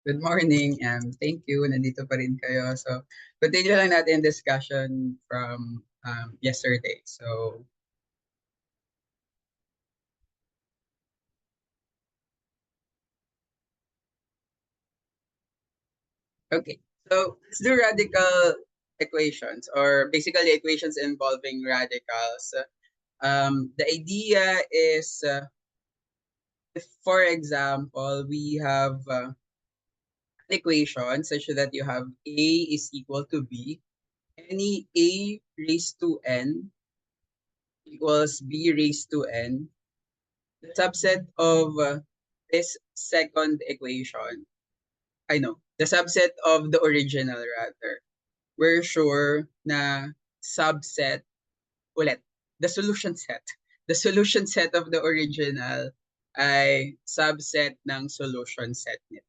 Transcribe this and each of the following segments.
Good morning, and thank you. Nandito pa rin kayo. So, continue lang natin discussion from yesterday. So, okay. So, let's do radical equations, or basically equations involving radicals. The idea is, if, for example, we have an equation such that you have A is equal to B, any A raised to N equals B raised to N, the subset of this second equation, I know, the subset of the original rather, we're sure na subset ulit, the solution set. The solution set of the original ay subset ng solution set nito.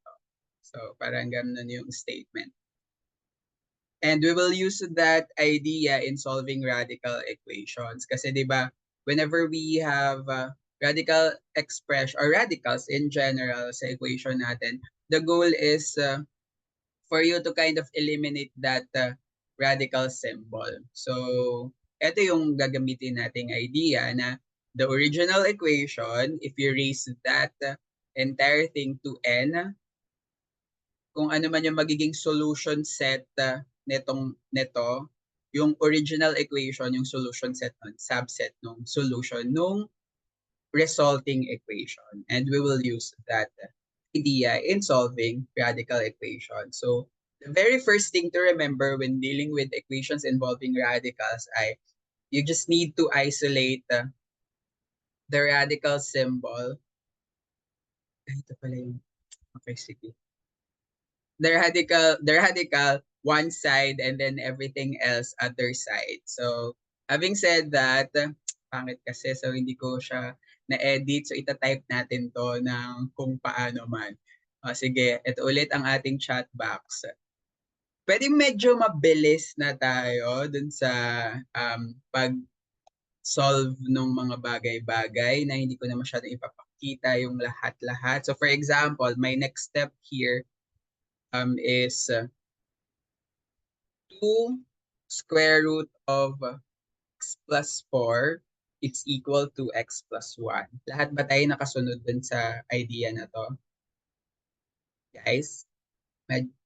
So parang ganun yung statement. And we will use that idea in solving radical equations. Kasi 'di ba, whenever we have radical expression or radicals in general sa equation natin, the goal is for you to kind of eliminate that radical symbol. So, ito yung gagamitin nating idea na the original equation, if you raise that entire thing to n, kung ano man yung magiging solution set neto, yung original equation, yung solution set nun, subset nung solution nung resulting equation. And we will use that idea in solving radical equations. So the very first thing to remember when dealing with equations involving radicals ay you just need to isolate the radical symbol. Ay, ito pala yung, okay, sige. The radical one side and then everything else other side. So having said that, pangit kasi so hindi ko siya na-edit. So ita-type natin to ng kung paano man. Sige, ito ulit ang ating chat box. Pwede medyo mabilis na tayo dun sa pag-solve ng mga bagay-bagay na hindi ko na masyadong ipapakita yung lahat-lahat. So for example, my next step here is 2 square root of x plus 4 is equal to x plus 1. Lahat ba tayo nakasunod dun sa idea na to? Guys,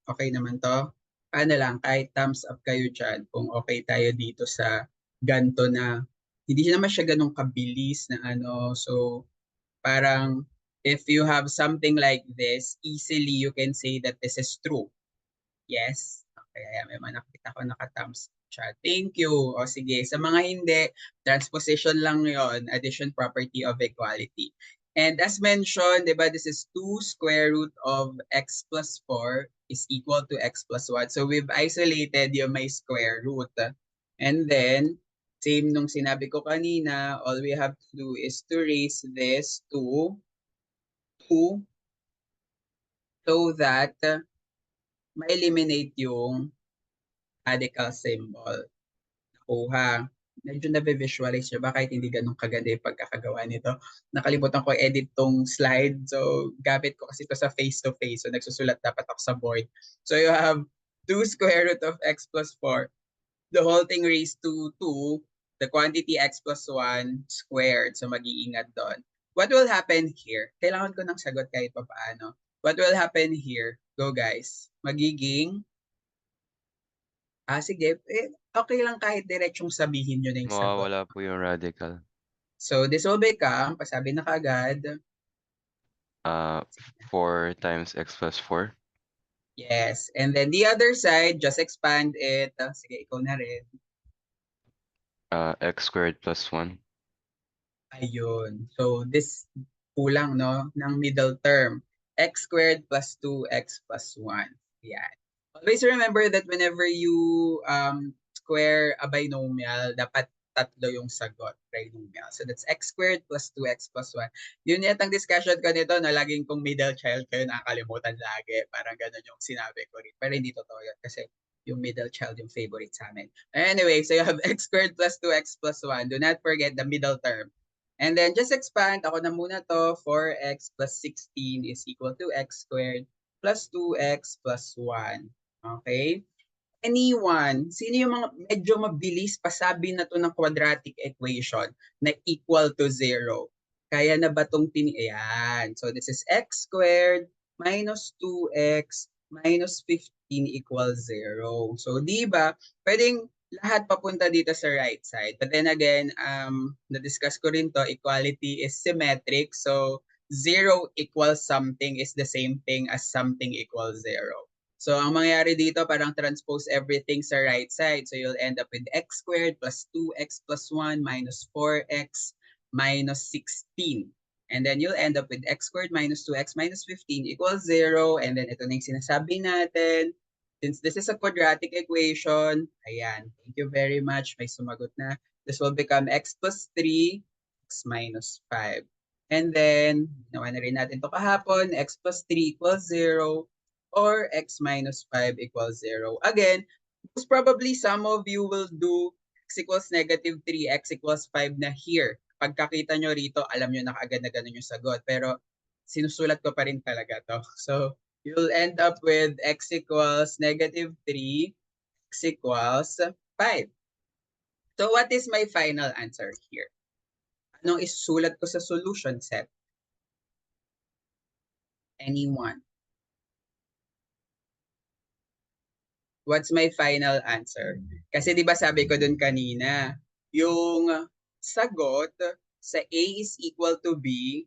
okay naman to? Paano lang, kahit thumbs up kayo dyan kung okay tayo dito sa ganto na hindi naman siya ganun kabilis na ano. So, parang if you have something like this, easily you can say that this is true. Yes. Okay, ayan, may mga nakita ko naka-thumbs chat. Thank you. O sige, sa mga hindi, transposition lang yon, addition property of equality. And as mentioned, di ba, this is 2 square root of x plus 4 is equal to x plus 1. So we've isolated yung may square root. And then, same nung sinabi ko kanina, all we have to do is to raise this to 2 so that ma-eliminate yung radical symbol. Nakuha. Medyo na-visualize nyo ba kahit hindi ganun kaganda yung pagkakagawa nito. Nakalimutan ko edit tong slide. So, gamit ko kasi ito sa face-to-face. So, nagsusulat dapat ako sa board. So, you have 2 square root of x plus 4. The whole thing raised to 2. The quantity x plus 1 squared. So, mag-iingat doon. What will happen here? Kailangan ko ng sagot kahit pa paano. What will happen here? Go guys. Magiging sige. Okay lang kahit diretsong sabihin nyo na yung sagot. Mawawala po yung radical. So, this will become, pasabi na kaagad, 4 times x plus 4. yes. And then the other side, just expand it. Sige, ikaw na rin. X squared plus 1. Ayun. So, this kulang, no? Ng middle term. X squared plus 2x plus 1. Yan. Always remember that whenever you square a binomial, dapat tatlo yung sagot, trinomial. So that's x squared plus 2x plus 1. Yun yatang discussion ko nito na laging kung middle child kayo nakakalimutan lagi. Parang ganun yung sinabi ko rin. Pero hindi totoo yun kasi yung middle child yung favorite sa amin. Anyway, so you have x squared plus 2x plus 1. Do not forget the middle term. And then just expand. Ako na muna to. 4x plus 16 is equal to x squared plus 2x plus 1. Okay? Anyone, sino yung mga medyo mabilis pasabi na to ng quadratic equation na equal to 0? Kaya na ba itong Ayan. So this is x squared minus 2x minus 15 equals 0. So di ba, pwedeng lahat papunta dito sa right side. But then again, na-discuss ko rin to, equality is symmetric. So 0 equals something is the same thing as something equals 0. So, ang mangyayari dito, parang transpose everything sa right side. So, you'll end up with x squared plus 2x plus 1 minus 4x minus 16. And then, you'll end up with x squared minus 2x minus 15 equals 0. And then, ito na yung sinasabi natin. Since this is a quadratic equation, ayan, thank you very much. May sumagot na. This will become x plus 3, x minus 5. And then, ginawa na rin natin ito kahapon, x plus 3 equals 0. Or x minus 5 equals 0. Again, most probably some of you will do x equals negative 3, x equals 5 na here. Pagkakita nyo rito, alam nyo na kaagad na ganun yung sagot. Pero sinusulat ko pa rin talaga to. So, you'll end up with x equals negative 3, x equals 5. So, what is my final answer here? Anong isusulat ko sa solution set? Anyone? What's my final answer? Kasi di ba sabi ko dun kanina, yung sagot sa A is equal to B,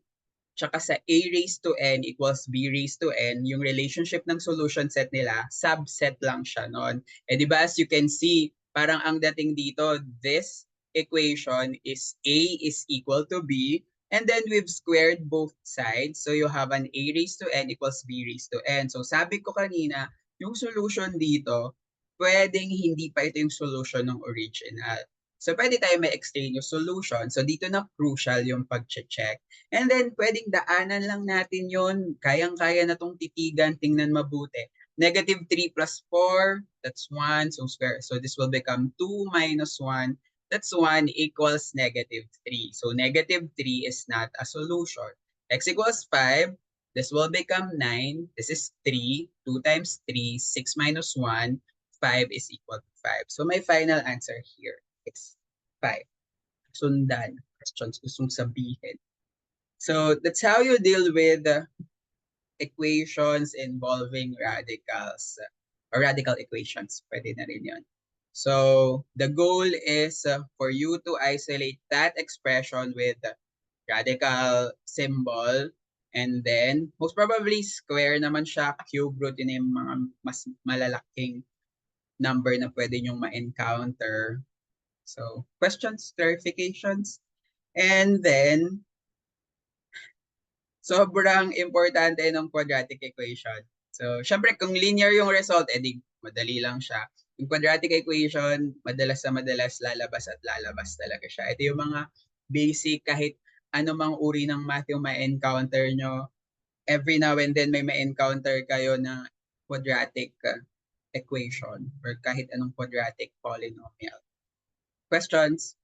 tsaka sa A raised to N equals B raised to N, yung relationship ng solution set nila, subset lang siya nun. Eh di ba as you can see, parang ang dating dito, this equation is A is equal to B, and then we've squared both sides. So you have an A raised to N equals B raised to N. So sabi ko kanina, yung solution dito, pwedeng hindi pa ito yung solution ng original. So pwede tayo may extraneous solution. So dito na crucial yung pag-check. And then pwedeng daanan lang natin yon. Kayang-kaya na tong titigan, tingnan mabuti. Negative 3 plus 4, that's 1. So square. So this will become 2 minus 1. That's 1 equals negative 3. So negative 3 is not a solution. X equals 5. This will become 9. This is 3. 2 times 3, 6 minus 1. 5 is equal to 5. So my final answer here is 5. Sundan. Questions gustong sabihin. So that's how you deal with equations involving radicals or radical equations. Pwede na rin yun. So the goal is for you to isolate that expression with radical symbol, and then most probably square naman siya, cube root, yun yung mga mas malalaking number na pwede nyong ma-encounter. So questions, clarifications, and then sobrang importante ng quadratic equation. So, syempre, kung linear yung result, edi madali lang siya. Yung quadratic equation, madalas na madalas lalabas at lalabas talaga siya. Ito yung mga basic, kahit ano mang uri ng math yung ma-encounter nyo. Every now and then may ma-encounter kayo na quadratic equation or kahit anong quadratic polynomial. Questions?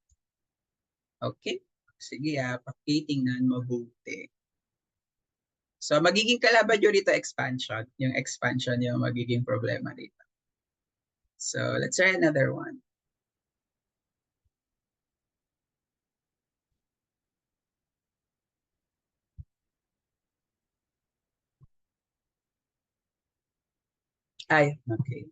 Okay. Sige pakitingnan mabuti. So, magiging kalaban nyo dito expansion. Yung expansion yung magiging problema dito. So, let's try another one. Ay, okay.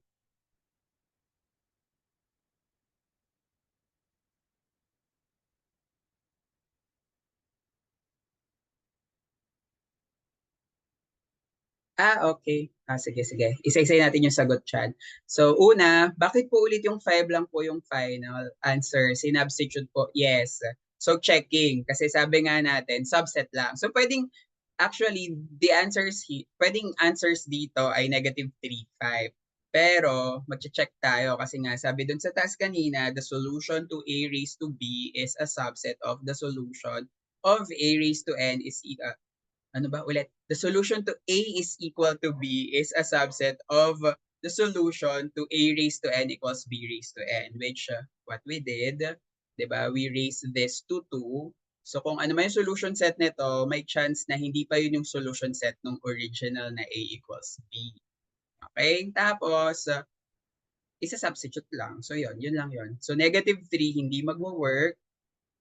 Okay. Sige, sige. Isa-isay natin yung sagot, Chad. So, una, bakit po ulit yung 5 lang po yung final answer? Sinubstitute po? Yes. So, checking. Kasi sabi nga natin, subset lang. So, pwedeng, actually, the answers, pwedeng answers dito ay negative 3, 5. Pero, mag-check tayo kasi nga, sabi dun sa task kanina, the solution to A raised to B is a subset of the solution of A raised to N is ano ba ulit? The solution to A is equal to B is a subset of the solution to A raised to N equals B raised to N, which what we did, diba? We raised this to 2. So kung ano man yung solution set nito, may chance na hindi pa yun yung solution set ng original na A equals B. Okay? Tapos, isa-substitute lang. So yun lang yun. So negative 3 hindi magwo-work.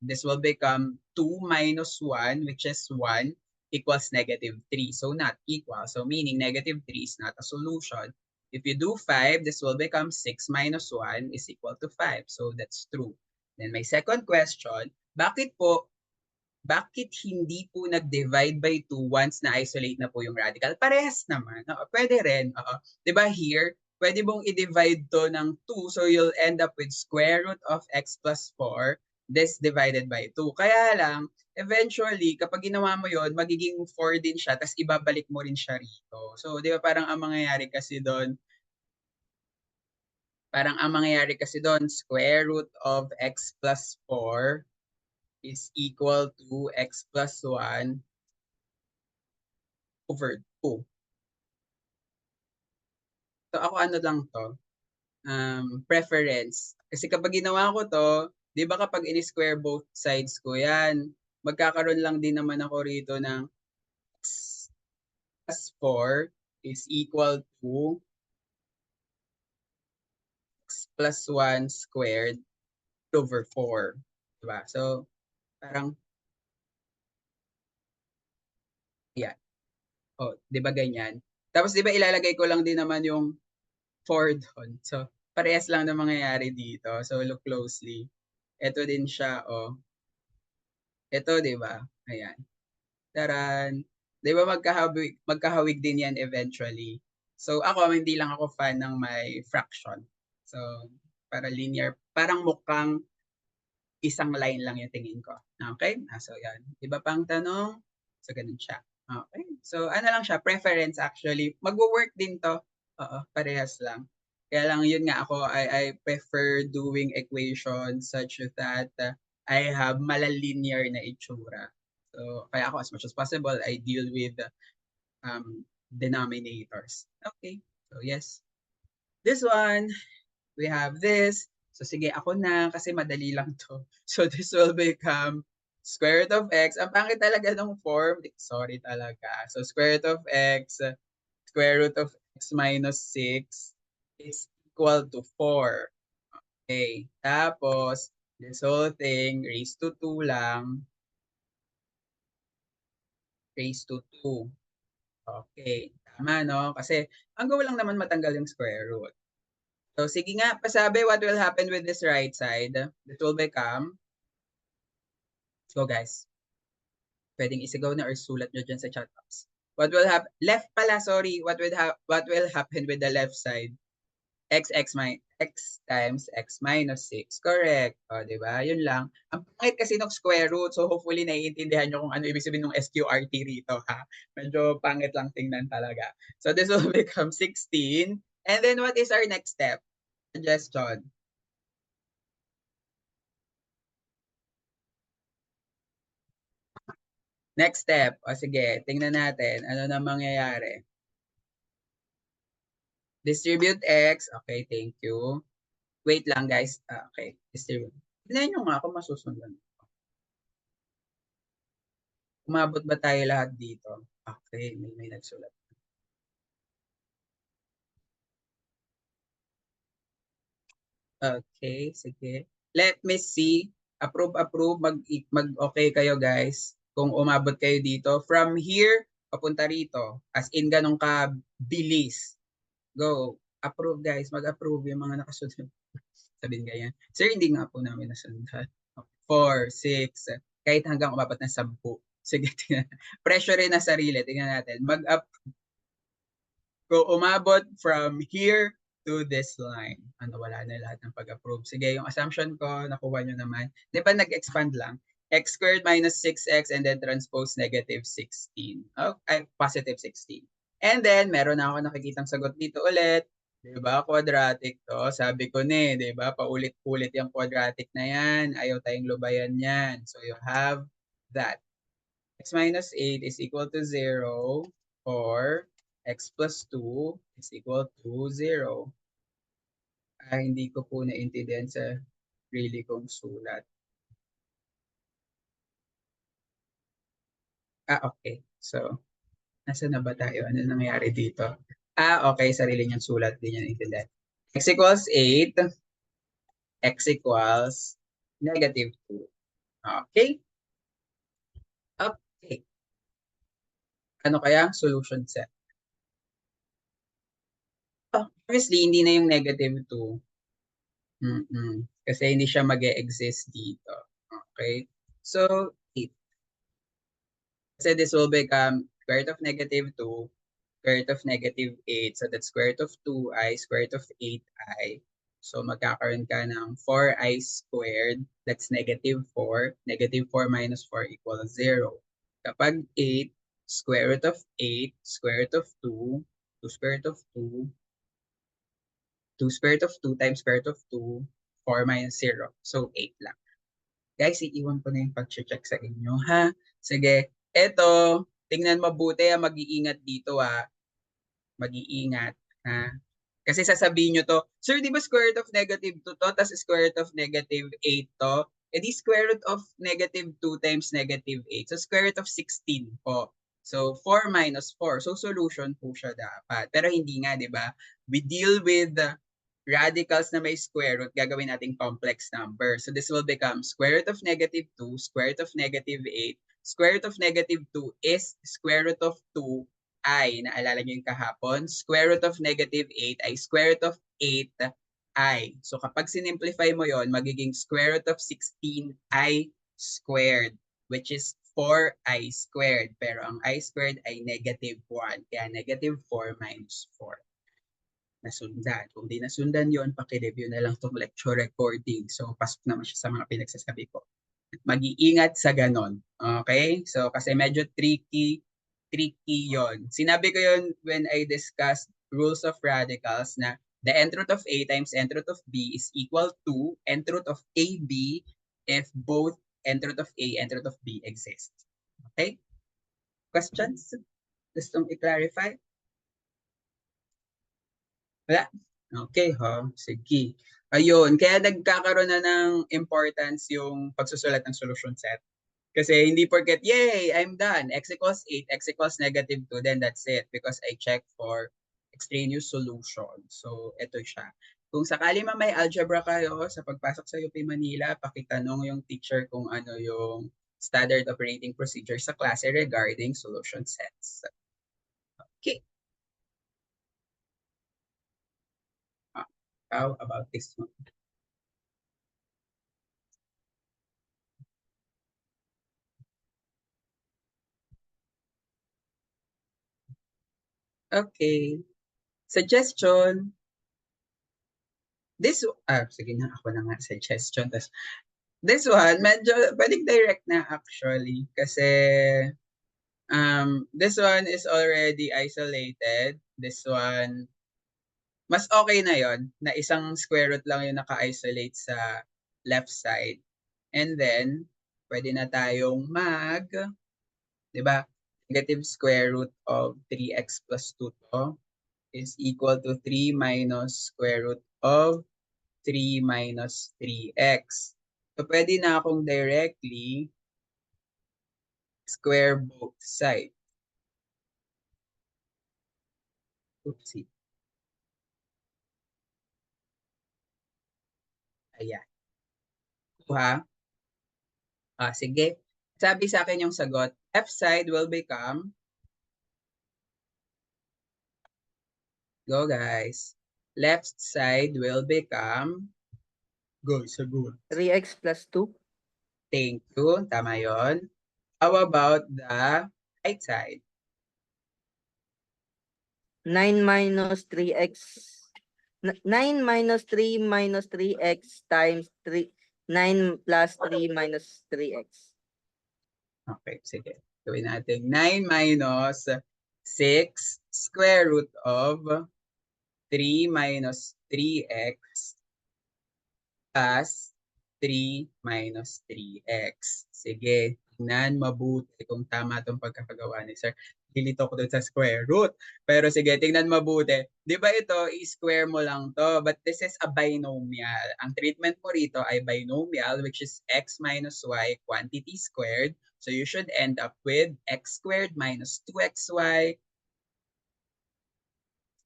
This will become 2 minus 1, which is 1, equals negative 3. So not equal. So meaning negative 3 is not a solution. If you do 5, this will become 6 minus 1 is equal to 5. So that's true. Then my second question, bakit hindi po nag-divide by 2 once na-isolate na po yung radical? Parehas naman. Pwede rin. 'Di ba here, pwede mong i-divide to ng 2, so you'll end up with square root of x plus 4, this divided by 2. Kaya lang, eventually, kapag ginawa mo yon, magiging 4 din siya, tapos ibabalik mo rin siya rito. So, di ba parang ang mangyayari kasi doon, square root of x plus 4 is equal to x plus 1 over 2. So ako ano lang to, preference. Kasi kapag ginawa ko to, di ba kapag in-square both sides ko yan, magkakaroon lang din naman ako rito ng x plus 4 is equal to x plus 1 squared over 4. Diba? So, parang, yan. Di ba ganyan? Tapos di ba ilalagay ko lang din naman yung 4 doon. So, parehas lang na mangyayari dito. So, look closely. Ito din siya, Ito, di ba? Ayan. Taran. Di ba magkahawig din yan eventually. So, ako, hindi lang ako fan ng may fraction. So, para linear, parang mukhang isang line lang yung tingin ko. Okay? So, yan. Iba pang tanong? So, ganun siya. Okay. So, ano lang siya, preference actually. Magwo-work din to. Parehas lang. Kaya lang yun nga ako, I prefer doing equations such that I have malalinear na itsura. So, kaya ako as much as possible, I deal with denominators. Okay. So, yes. This one, we have this. So, sige, ako na kasi madali lang to. So, this will become square root of x. Ang pangit talaga ng form. Sorry talaga. So, square root of x, square root of x minus 6 is equal to 4. Okay. Tapos, this whole thing, raised to 2 lang. Raised to 2. Okay. Tama, no? Kasi, ang goal lang naman matanggal yung square root. So, sige nga, pasabi what will happen with this right side. This will become, let's go guys. Pwedeng isigaw na or sulat nyo dyan sa chat box. What will happen? Left pala, sorry. What will happen with the left side? X times x minus 6. Correct. Di ba? Yun lang. Ang pangit kasi ng square root. So hopefully naiintindihan nyo kung ano ibig sabihin ng SQRT rito. Ha? Medyo pangit lang tingnan talaga. So this will become 16. And then what is our next step? Suggestion. Next step. Sige, tingnan natin. Ano na mangyayari? Distribute x. Okay, thank you. Wait lang guys. Okay, distribute. Tignan nyo nga ako masusundan. Umabot ba tayo lahat dito? Okay, may nagsulat. Okay, sige. Let me see. Approve. Mag-okay kayo guys. Kung umabot kayo dito. From here, papunta rito. As in, ganun ka bilis. Go. Approve guys. Mag-approve yung mga nakasunod. Sabihin ganyan. Sir, hindi nga po namin nasundan. 4, 6, kahit hanggang umabot ng 10. Sige, tingnan. Pressure rin na sarili. Tingnan natin. Mag-up. Kung umabot from here to this line. Wala na lahat ng pag-approve. Sige, yung assumption ko, nakuha nyo naman. Di ba nag-expand lang? X squared minus 6x and then transpose negative 16. Positive 16. And then, meron na ako nakikitang sagot dito ulit. Di ba? Quadratic to. Sabi ko na di ba? Paulit-ulit yung quadratic na yan. Ayaw tayong lubayan yan. So, you have that. X minus 8 is equal to 0 or x plus 2 is equal to 0. Hindi ko po naintindihan sa really kong sulat. Okay. So, nasa na ba tayo? Ano nangyari dito? Okay. Sarili niyang sulat din yan intindihan. X equals 8. X equals -2. Okay? Okay. Ano kaya ang solution set? Obviously, hindi na yung -2. Kasi hindi siya mag-e-exist dito. Okay? So, 8. Kasi this will become square root of -2, square root of -8. So, that's square root of 2i, square root of 8i. So, magkakaroon ka ng 4i squared. That's -4. -4 minus 4 equals 0. Kapag 8, square root of 8, square root of 2, 2 square root of 2, 2 square root of 2 times square root of 2, 4 minus 0. So, 8 lang. Guys, iiwan ko na yung pag-check sa inyo, ha? Sige. Eto, tingnan mabuti, mag-iingat dito, ha? Mag-iingat, ha? Kasi sasabihin nyo to, sir, di ba square root of -2 to, tapos square root of -8 to? Eh di square root of -2 times -8. So square root of 16 po. So 4 minus 4. So solution po siya dapat. Pero hindi nga, di ba? We deal with the radicals na may square root, gagawin nating complex number. So this will become square root of -2, square root of -8. Square root of -2 is square root of 2i. Naalala niyo yung kahapon? Square root of -8 ay square root of 8i. So kapag sinimplify mo yon, magiging square root of 16i squared, which is 4i squared. Pero ang i squared ay -1. Kaya -4 minus 4. Nasundan. Kung di nasundan yon, paki-review na lang itong lecture recording. So, pasok naman siya sa mga pinagsasabi ko. Mag-iingat sa ganon. Okay? So, kasi medyo tricky yon. Sinabi ko yon when I discussed rules of radicals na the nth root of A times nth root of B is equal to nth root of AB if both nth root of A and nth root of B exist. Okay? Questions? Gustong i-clarify? Wala? Okay, ho. Sige. Ayun, kaya nagkakaroon na ng importance yung pagsusulat ng solution set. Kasi hindi porket, yay, I'm done. X equals 8, X equals -2, then that's it. Because I checked for extraneous solution. So, ito siya. Kung sakali man may algebra kayo sa pagpasok sa UP Manila, pakitanong yung teacher kung ano yung standard operating procedure sa klase regarding solution sets. Okay. How about this one? Okay. Suggestion. Sige na, ako na nga, suggestion. This one, medyo, pwedeng direct na actually. Kasi, this one is already isolated. This one, mas okay na yon na isang square root lang yung naka-isolate sa left side. And then, pwede na tayong di ba, negative square root of 3x plus 2 to is equal to 3 minus square root of 3 minus 3x. So, pwede na akong directly square both sides. Oopsie. Ayan. Kuha. Sige. Sabi sa akin yung sagot, F side will become, go guys, left side will become, go, sagot. 3x plus 2. Thank you. Tama yon. How about the right side? 9 minus 3x. 9 minus 3 minus 3x times 3. 9 plus 3 minus 3x. Okay, sige. Gawin natin 9 minus 6 square root of 3 minus 3x plus 3 minus 3x. Sige, tingnan mabuti kung tama itong pagkakagawa ni sir. Lilito ko doon sa square root. Pero sige, tingnan mabuti. Di ba ito, i-square mo lang to. But this is a binomial. Ang treatment mo rito ay binomial, which is x minus y quantity squared. So you should end up with x squared minus 2xy.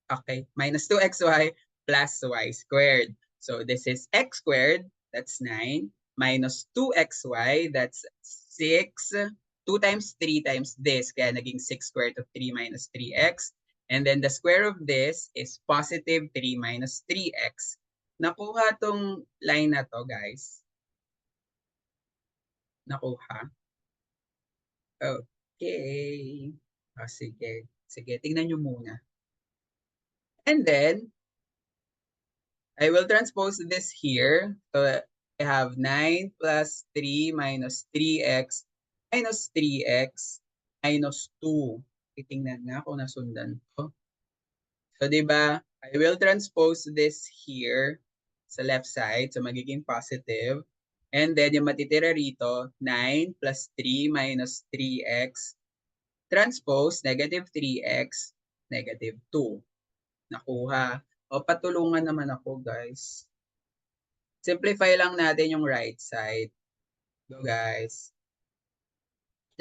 Okay, minus 2xy plus y squared. So this is x squared, that's 9, minus 2xy, that's 6. 2 times 3 times this, kaya naging 6 squared of 3 minus 3x. And then the square of this is positive 3 minus 3x. Nakuha tong line na to, guys. Nakuha. Okay. Sige. Sige, tingnan nyo muna. And then, I will transpose this here. So I have 9 plus 3 minus 3x minus 3x minus 2. Titingnan na kung nasundan to. So diba, I will transpose this here sa left side. So magiging positive. And then yung matitira rito, 9 plus 3 minus 3x transpose negative 3x negative 2. Nakuha. O, patulungan naman ako, guys. Simplify lang natin yung right side. Go, guys.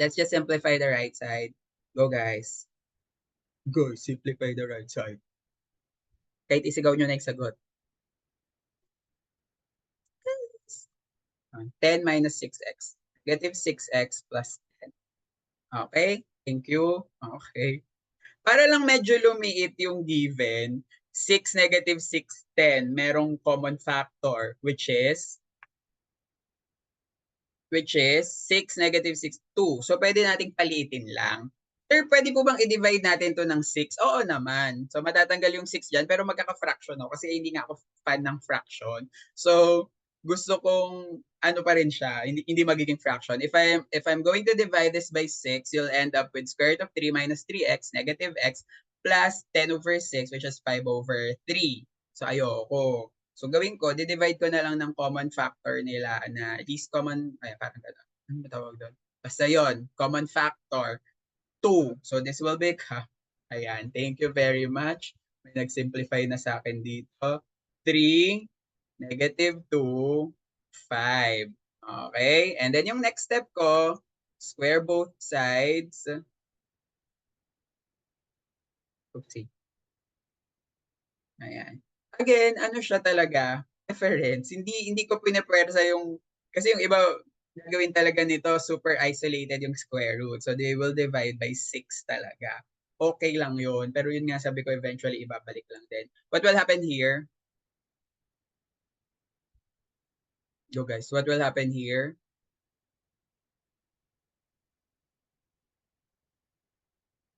Let's just simplify the right side. Go, guys. Go, simplify the right side. Kahit isigaw nyo na yung sagot. 10 minus 6x. Negative 6x plus 10. Okay? Thank you. Okay. Para lang medyo lumiit yung given, 6, negative 6, 10, merong common factor, which is 6, negative 6, 2. So, pwede nating palitin lang. Sir, pwede po bang i-divide natin to ng 6? Oo naman. So, matatanggal yung 6 dyan, pero magkaka-fraction ako kasi hindi nga ako fan ng fraction. So, gusto kong ano pa rin siya, hindi magiging fraction. If I'm going to divide this by 6, you'll end up with square root of 3 minus 3x, negative x, plus 10 over 6, which is 5 over 3. So, ayoko. So, gawin ko, di-divide ko na lang ng common factor nila na least common, ay, parang gano'n. Ano ba tawag doon? Basta yon, common factor, 2. So, this will become, ayan, thank you very much. May nag-simplify na sa akin dito. 3, negative 2, 5. Okay? And then yung next step ko, square both sides. Oopsie. Ayan. Again, ano siya talaga, reference. Hindi ko pinapwersa yung, kasi yung iba, gagawin talaga nito, super isolated yung square root. So they will divide by 6 talaga. Okay lang yun. Pero yun nga sabi ko, eventually ibabalik lang din. What will happen here? Go guys, what will happen here?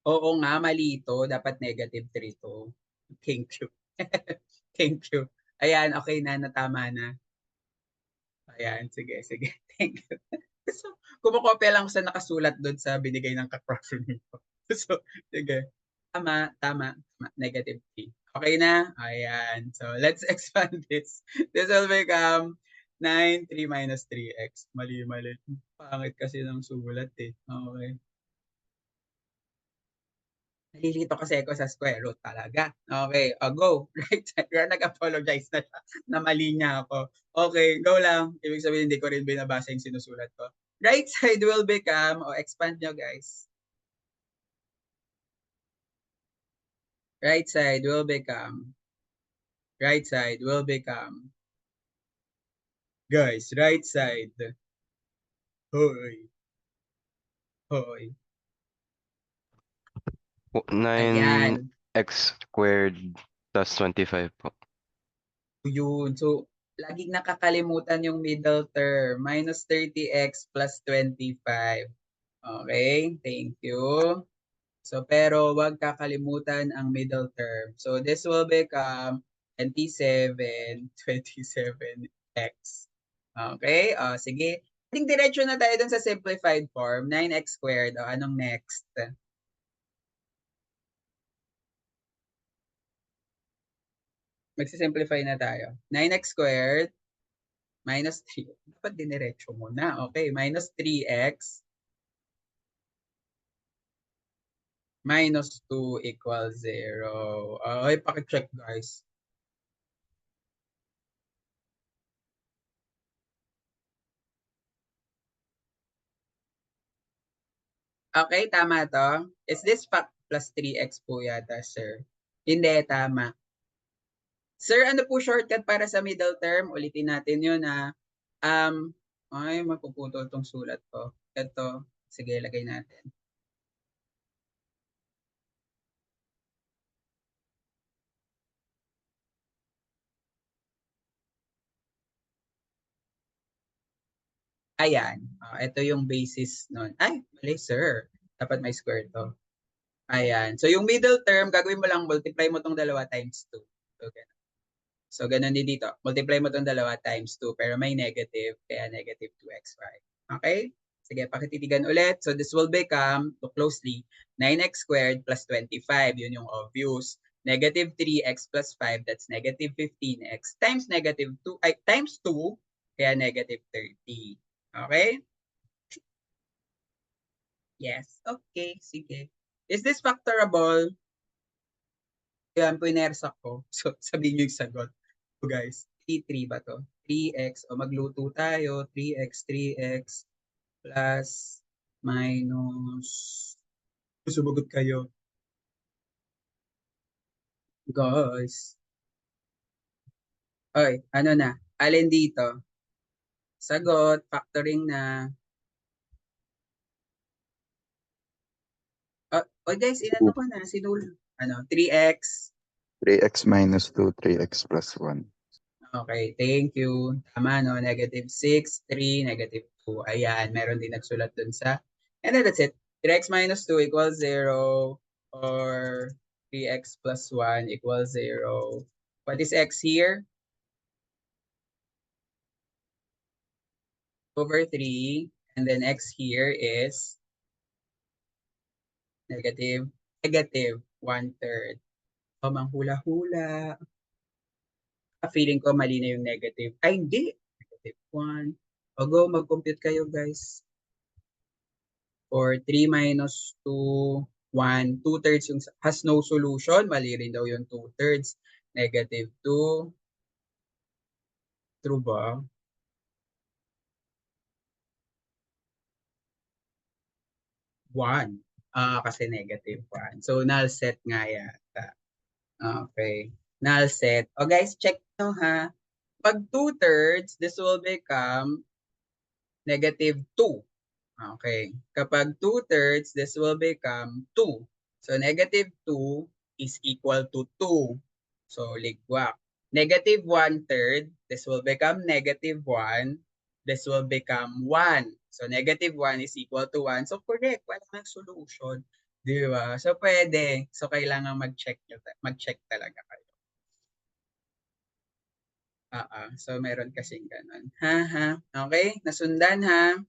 Oo nga, mali ito. Dapat negative 3 to. Thank you. Thank you. Ayan, okay na, natama na. Ayan, sige. Thank you. So, kumukopya lang sa nakasulat doon sa binigay ng kaprof nito. So, sige. Tama. Negative 3. Okay na? Ayan. So, let's expand this. This will become 9, 3 minus 3x. Mali. Pangit kasi ng sulat eh. Okay. Nalilito kasi ako sa square root talaga. Okay, go. Right side. Nag-apologize na siya na mali niya ako. Okay, go lang. Ibig sabihin, hindi ko rin binabasa yung sinusulat ko. Right side will become, expand nyo guys. Right side will become, guys, right side. Hoy. 9x Ayan. squared plus 25 po. Yun. So, laging nakakalimutan yung middle term. Minus 30x plus 25. Okay, thank you. So, pero wag kakalimutan ang middle term. So, this will become 27x. Okay, sige. Ating diretso na tayo dun sa simplified form. 9x squared. Anong next? Magsisimplify na tayo. 9x squared minus 3. Dapat diniretso mo na. Okay, minus 3x minus 2 equals 0. Okay, pakicheck guys. Okay, tama to. Is this fact plus 3x po yata, sir? Hindi, tama. Sir, ano po shortcut para sa middle term? Ulitin natin yun na ay, mapuputol tong sulat ko. Ito, sige, lagay natin. Ayan. Ito yung basis nun. Ay, mali, sir. Dapat may square to. Ayan. So, yung middle term, gagawin mo lang, multiply mo tong dalawa times 2. So, ganun. So, ganun din dito. Multiply mo tong dalawa times 2, pero may negative, kaya negative 2xy. Okay? Sige, pakititigan ulit. So, this will become, to closely, 9x squared plus 25. Yun yung obvious. Negative 3x plus 5, that's negative 15x, times negative 2, ay, times 2, kaya negative 30. Okay? Yes. Okay, sige. Is this factorable? Yan, pinersa ko. So, sabihin nyo yung sagot. So, guys, 3 ba to? 3x, o magluto tayo. 3x plus minus, sumagot kayo. Guys. Oy, ano na? Alin dito? Sagot, factoring na. Oy guys, inano ko na, sinul. Ano, 3x. 3x minus 2, 3x plus 1. Okay, thank you. Tama, no? Negative 6, 3, negative 2. Ayan, meron din nagsulat dun sa. And then that's it. 3x minus 2 equals 0 or 3x plus 1 equals 0. What is x here? Over 3. And then x here is negative 1/3. So, manghula-hula. Feeling ko mali na yung negative. Ay, hindi. Negative 1. O go, mag-compute kayo, guys. For 3 minus 2, 1, 2/3 yung has no solution. Mali rin daw yung 2/3. Negative 2. True ba? One. Kasi negative 1. So, null set nga yata. Okay. Null set. O guys, check nyo ha. Pag 2/3, this will become negative 2. Okay. Kapag 2/3, this will become 2. So, negative 2 is equal to 2. So, ligwak. Negative 1/3, this will become negative 1. This will become 1. So, negative 1 is equal to 1. So, correct. Wala nang solution. Di ba? So, pwede. So, kailangan mag-check talaga kayo. So, meron kasing ganun. Okay? Nasundan ha?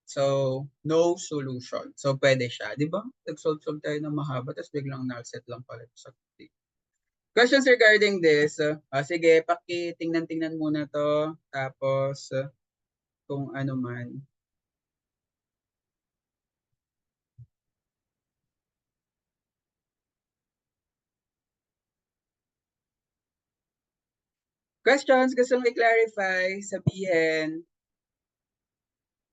So, no solution. So, pwede siya. Di ba? Nag-solve tayo ng mahaba, tapos biglang null set lang pala sa questions regarding this. Sige, pakitingnan-tingnan muna to. Tapos, kung ano man. Questions, gusto mong i-clarify, sabihin.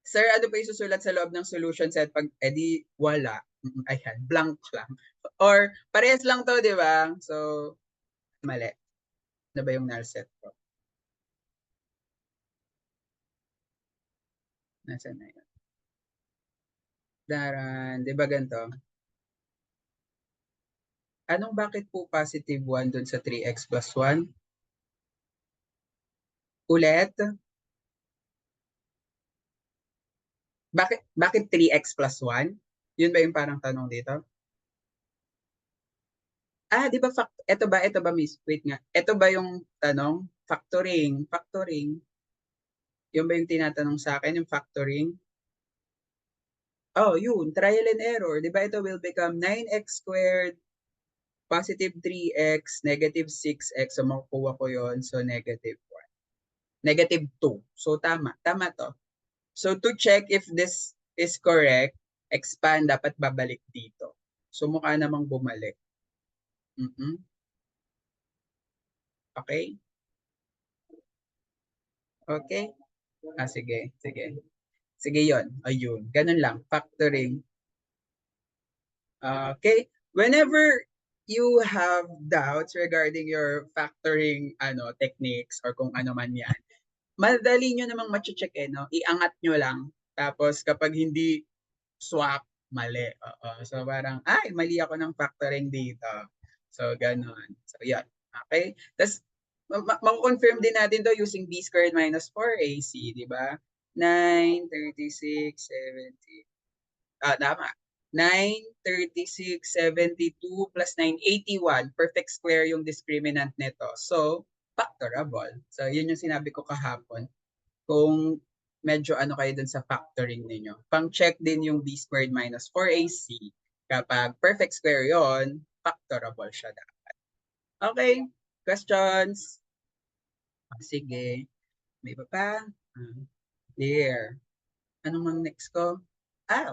Sir, ano pa isusulat sa loob ng solution set pag edi wala? Ayan, blank lang. Or parehas lang to, di ba? So, mali. Ano ba yung null set ko? Nasaan na yun? Daran, di ba ganito? Anong bakit po positive 1 dun sa 3x plus 1? Ulit? Bakit 3x plus 1? Yun ba yung parang tanong dito? Di ba ito ba miss? Wait nga. Ito ba yung tanong? Factoring. Yun ba yung tinatanong sa akin, yung factoring? Oh, yun. Trial and error. Di ba ito will become 9x squared, positive 3x, negative 6x. So, makukuha ko yun. So, negative 1. Negative 2. So, tama. Tama to. So, to check if this is correct, expand, dapat babalik dito. So mukha namang bumalik. Okay? Okay? Sige, sige. Sige yon. Ayun. Ganun lang. Factoring. Okay? Whenever you have doubts regarding your factoring techniques or kung ano man yan, madali nyo namang mache-check no? Iangat nyo lang. Tapos kapag hindi swak, mali. So parang, ay, mali ako ng factoring dito. So, ganun. So, yan. Okay? Tapos, mako-confirm din natin to using b squared minus 4ac, di ba? 9, 36, 70. Tama. 9, 36, 72 plus 9, 81. Perfect square yung discriminant nito. So, factorable. So, yun yung sinabi ko kahapon. Kung medyo kayo dun sa factoring ninyo. Pang-check din yung b squared minus 4ac. Kapag perfect square yon, factorable siya dapat. Okay? Questions? Sige. May iba pa? There. Anong mang next ko? Ay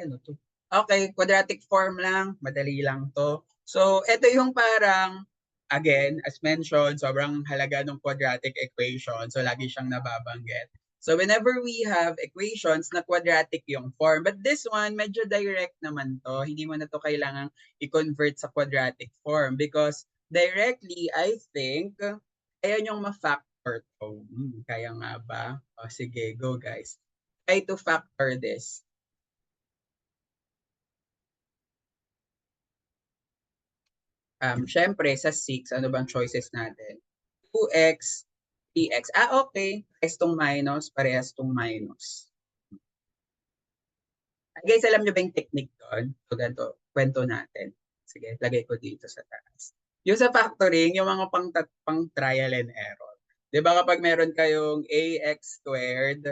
ano to? Okay, quadratic form lang. Madali lang to. So, ito yung parang, again, as mentioned, sobrang halaga ng quadratic equation. So, lagi siyang nababanggit. So, whenever we have equations na quadratic yung form, but this one, medyo direct naman to. Hindi mo na to kailangang i-convert sa quadratic form because directly, I think, kaya nyong ma-factor to. Kaya nga ba? Sige, go guys. Try to factor this. Syempre, sa 6, ano bang choices natin? 2x, 3x. Okay. Parehas tong minus, parehas tong minus. Guys, alam nyo ba yung technique doon? So, ganito, kwento natin. Sige, lagay ko dito sa taas. Yung sa factoring, yung mga pang trial and error. Di ba kapag meron kayong ax squared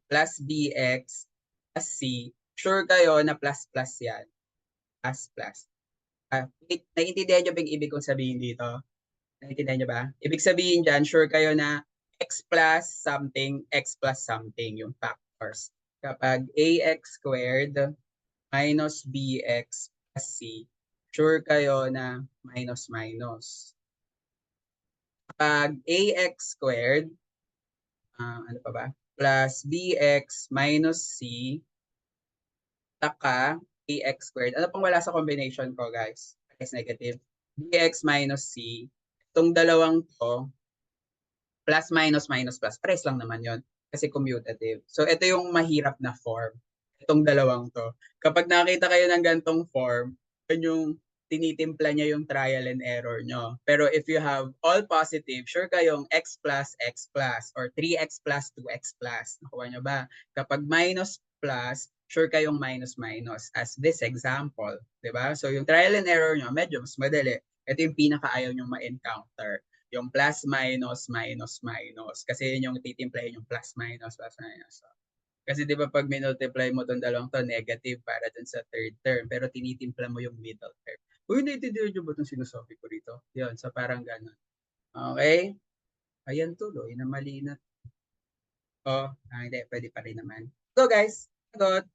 plus bx plus c, sure kayo na plus yan. Plus. Naiintindihan nyo ba yung ibig kong sabihin dito? Naiintindihan nyo ba? Ibig sabihin dyan, sure kayo na x plus something yung factors. Kapag ax squared minus bx plus c, sure kayo na minus. Kapag ax squared, ano pa ba? Plus bx minus c, taka ax squared. Ano pang wala sa combination ko, guys? Is negative. Bx minus c. Itong dalawang to, plus minus plus. Pares lang naman yon kasi commutative. So, ito yung mahirap na form. Itong dalawang to. Kapag nakita kayo ng gantong form, yun yung tinitimpla niya yung trial and error nyo. Pero if you have all positive, sure kayong x plus or 3x plus 2x plus. Nakuha nyo ba? Kapag minus plus, sure kayong minus as this example. Diba? So yung trial and error nyo, medyo mas madali. Ito yung pinaka-ayaw nyo ma-encounter. Yung plus, minus. Kasi yun yung titimplahin yung plus, minus. So, kasi di ba pag minultiply mo itong dalawang to, negative para dun sa third term. Pero tinitimpla mo yung middle term. Uy, naiintindihan nyo ba itong sinasabi ko rito? Yun, so parang ganun. Okay? Ayan tuloy, na mali na. Hindi, pwede pa rin naman. So guys, sagot.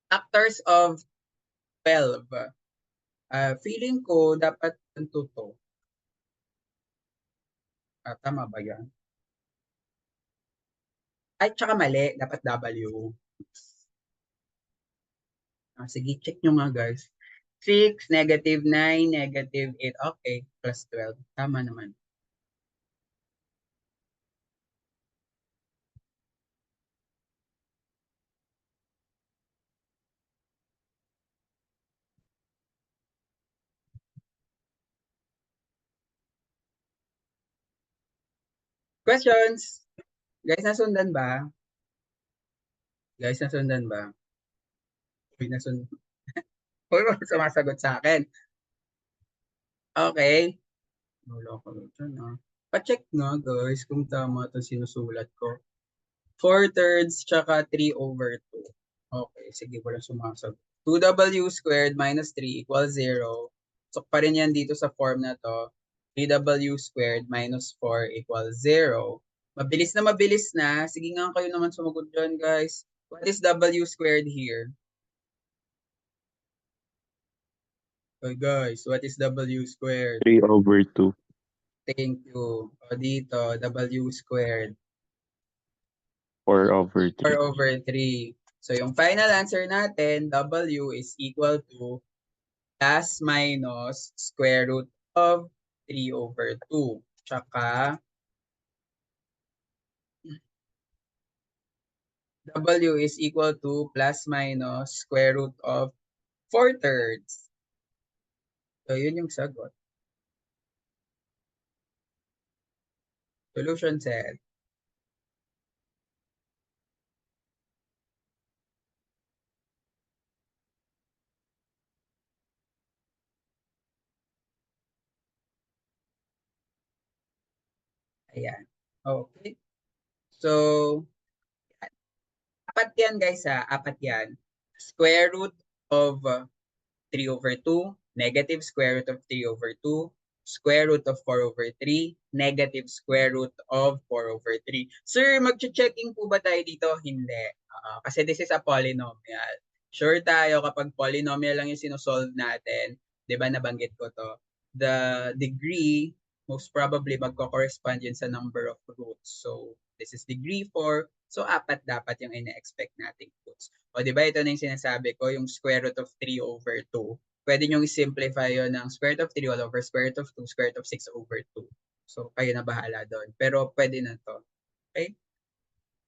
Factors of 12. Feeling ko, dapat ganito to. Tama ba yan? Ay, tsaka mali. Dapat W. Sige, check nyo nga guys. 6, negative 9, negative 8. Okay, plus 12. Tama naman. Questions? Guys, nasundan ba? Uy, nasundan. Puro sumasagot sa akin. Okay. Wala ko dyan, Pa-check nga guys kung tama itong sinusulat ko. 4/3 tsaka 3/2. Okay, sige, walang sumasagot. 2w squared minus 3 equals 0. So, pa rin yan dito sa form na to. 3w squared minus 4 equals 0. Mabilis na. Sige nga kayo naman sumagot dyan, guys. What is w squared here? So guys, what is W squared? 3/2. Thank you. O dito, W squared. 4/3. 4/3. So yung final answer natin, W is equal to plus minus square root of 3/2. Tsaka W is equal to plus minus square root of 4/3. So yun yung sagot. Solution set. Ayan. Okay. So, apat yan guys ha. Apat yan. Square root of 3/2, negative square root of 3/2, square root of 4/3, negative square root of 4/3. Sir, mag-checking po ba tayo dito? Hindi. Kasi this is a polynomial. Sure tayo kapag polynomial lang yung sinosolve natin, di ba nabanggit ko to, the degree, most probably magko-correspond yun sa number of roots. So, this is degree 4. So, apat dapat yung ina-expect nating roots. O, di ba ito na yung sinasabi ko, yung square root of 3/2. Pwede nyo i-simplify yun ng square root of 3 all over square root of 2, square root of 6/2. So, kayo na bahala doon. Pero, pwede na to. Okay?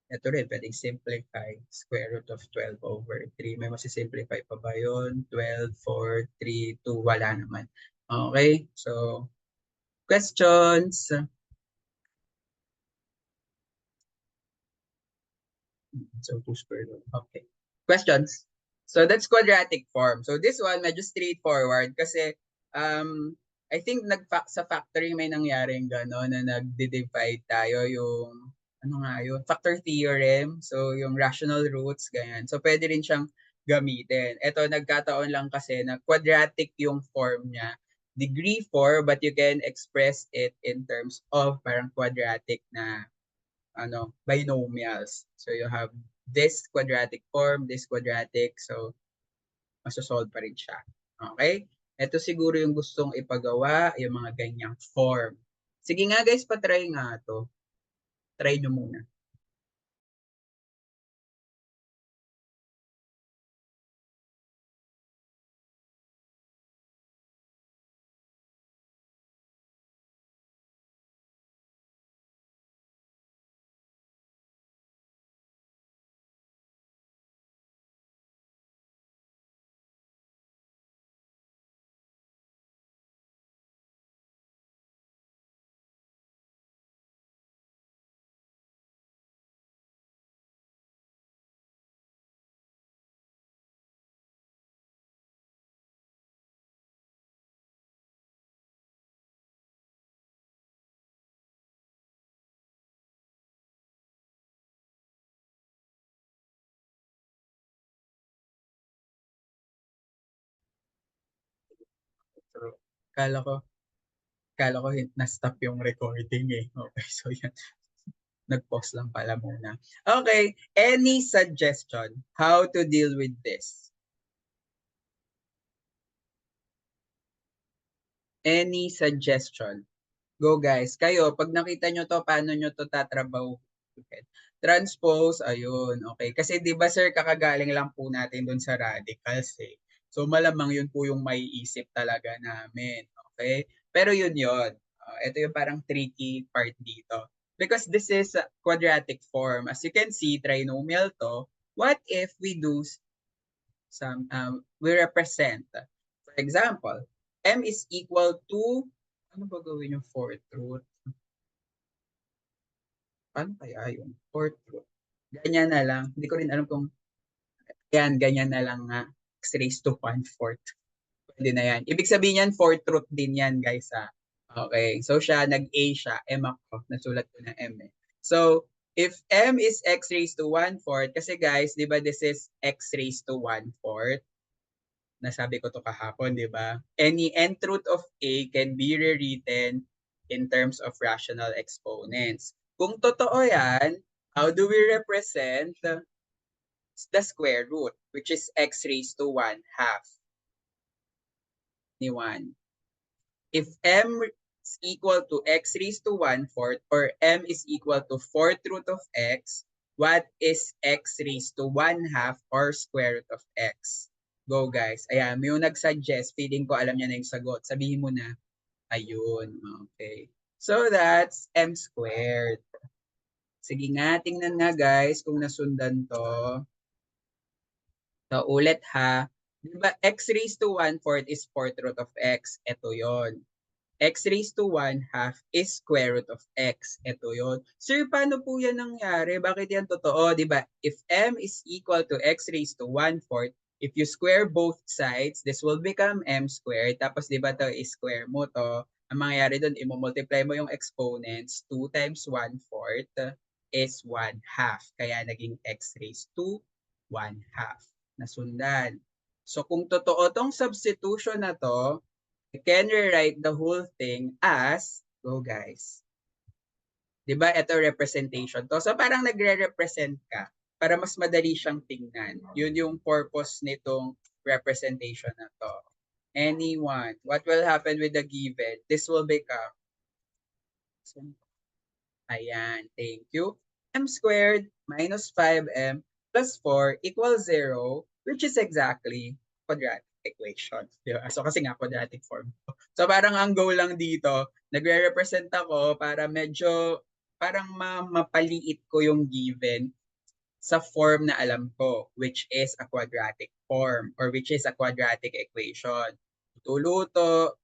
Ito rin, pwedeng simplify. Square root of 12/3. May masisimplify pa ba yun? 12, 4, 3, 2. Wala naman. Okay? So, questions? So, 2 square root. Okay. Questions? So, that's quadratic form. So, this one, medyo straightforward kasi I think sa factoring may nangyaring gano'n na nag-divide tayo yung ano nga yun, factor theorem. So, yung rational roots, ganyan. So, pwede rin siyang gamitin. Ito, nagkataon lang kasi na quadratic yung form niya. Degree 4, but you can express it in terms of parang quadratic na binomials. So, you have this quadratic form, this quadratic. So, masosolve pa rin siya. Okay? Ito siguro yung gustong ipagawa, yung mga ganyang form. Sige nga guys, patry nga to. Try nyo muna. So, kala ko na-stop yung recording eh. Okay, so yan. Nag-pause lang pala muna. Okay, any suggestion how to deal with this? Any suggestion? Go guys. Kayo, pag nakita nyo to, paano nyo to tatrabaho? Transpose, ayun. Okay. Kasi di ba sir, kakagaling lang po natin dun sa radicals eh. So malamang yun po yung maiisip talaga namin. Okay? Pero yun yun. Ito yung parang tricky part dito. Because this is a quadratic form. As you can see, trinomial to. What if we do some, we represent, for example, m is equal to, ano ba gawin yung fourth root? Paano kaya yun? Fourth root. Ganyan na lang. Hindi ko rin alam kung, ganyan na lang nga. X raised to 1/4. Pwede na yan. Ibig sabihin yan, fourth root din yan, guys, ha. Okay. So, nag-A siya. M ako. Nasulat ko na M eh. So, if M is X raised to 1/4, kasi guys, di ba this is X raised to 1/4? Nasabi ko to kahapon, di ba? Any nth root of A can be rewritten in terms of rational exponents. Kung totoo yan, how do we represent the square root, which is X raised to 1/2? anyone. If m is equal to x raised to 1/4 or m is equal to 4th root of x, what is x raised to 1/2 or square root of x? Go guys. Ayan, may yung nag-suggest. Feeling ko alam niya na yung sagot. Sabihin mo na. Ayun. Okay. So that's m squared. Sige nga, tingnan nga guys kung nasundan to. So ulit ha. Diba x raised to 1/4 is 4th root of x. Ito yon. X raised to 1/2 is square root of x. Ito yon. Sir, paano po yan nangyari? Bakit yan totoo? Diba? If m is equal to x raised to 1/4, if you square both sides, this will become m squared. Tapos diba to i-square mo to. Ang mangyayari doon, i-multiply mo yung exponents. 2 times 1/4 is 1/2. Kaya naging x raised to 1/2. Nasundan. So kung totoo tong substitution na to, I can rewrite the whole thing as, go guys. Diba, ito representation to. So parang nagre-represent ka para mas madali siyang tingnan. Yun yung purpose nitong representation na to. Anyone, what will happen with the given? This will become, ayan, thank you. M squared minus 5m plus 4 equals 0, which is exactly quadratic equation. Diba? So kasi nga quadratic form. So parang ang goal lang dito, nagre-represent ako para medyo parang mapaliit ko yung given sa form na alam ko, which is a quadratic form or which is a quadratic equation. Luto-luto,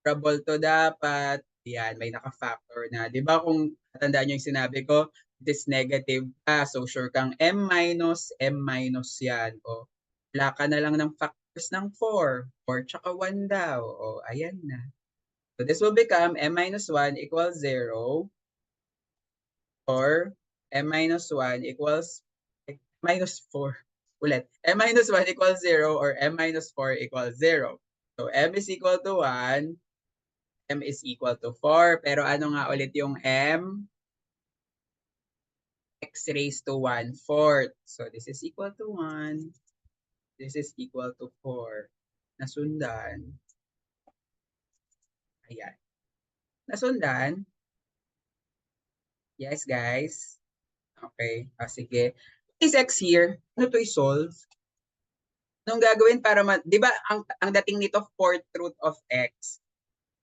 probable to dapat, yan, may naka-factor na. Di ba kung tandaan nyo yung sinabi ko, this negative so sure kang m minus yan. O, wala ka na lang ng factors ng 4, 4 tsaka 1 daw. O, ayan na. So this will become m minus 1 equals 0 or m minus 1 equals minus 4. Ulit, m minus 1 equals 0 or m minus 4 equals 0. So m is equal to 1, m is equal to 4. Pero ano nga ulit yung m? X raised to 1/4. So this is equal to 1. This is equal to 4. Nasundan. Ayan. Nasundan? Yes, guys. Okay. Sige. What is x here? Ano to i-solve? Anong gagawin para di ba ang dating nito 4th root of x?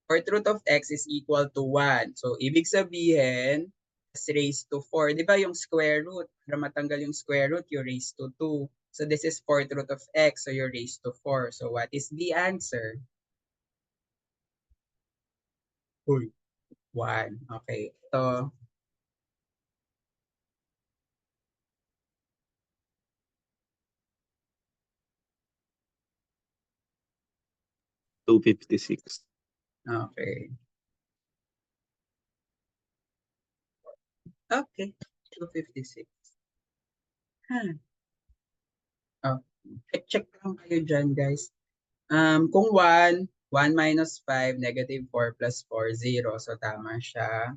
4th root of x is equal to 1. So ibig sabihin, s raised to 4. Di ba yung square root? Para matanggal yung square root, you raise to 2. So this is 4th root of x, so you raise to 4. So what is the answer? Uy, 1. Okay. Ito. $256. Okay. Okay. 256. Huh. Oh, check lang kayo dyan, guys. Kung 1 minus 5, negative 4 plus 4, 0. So tama siya.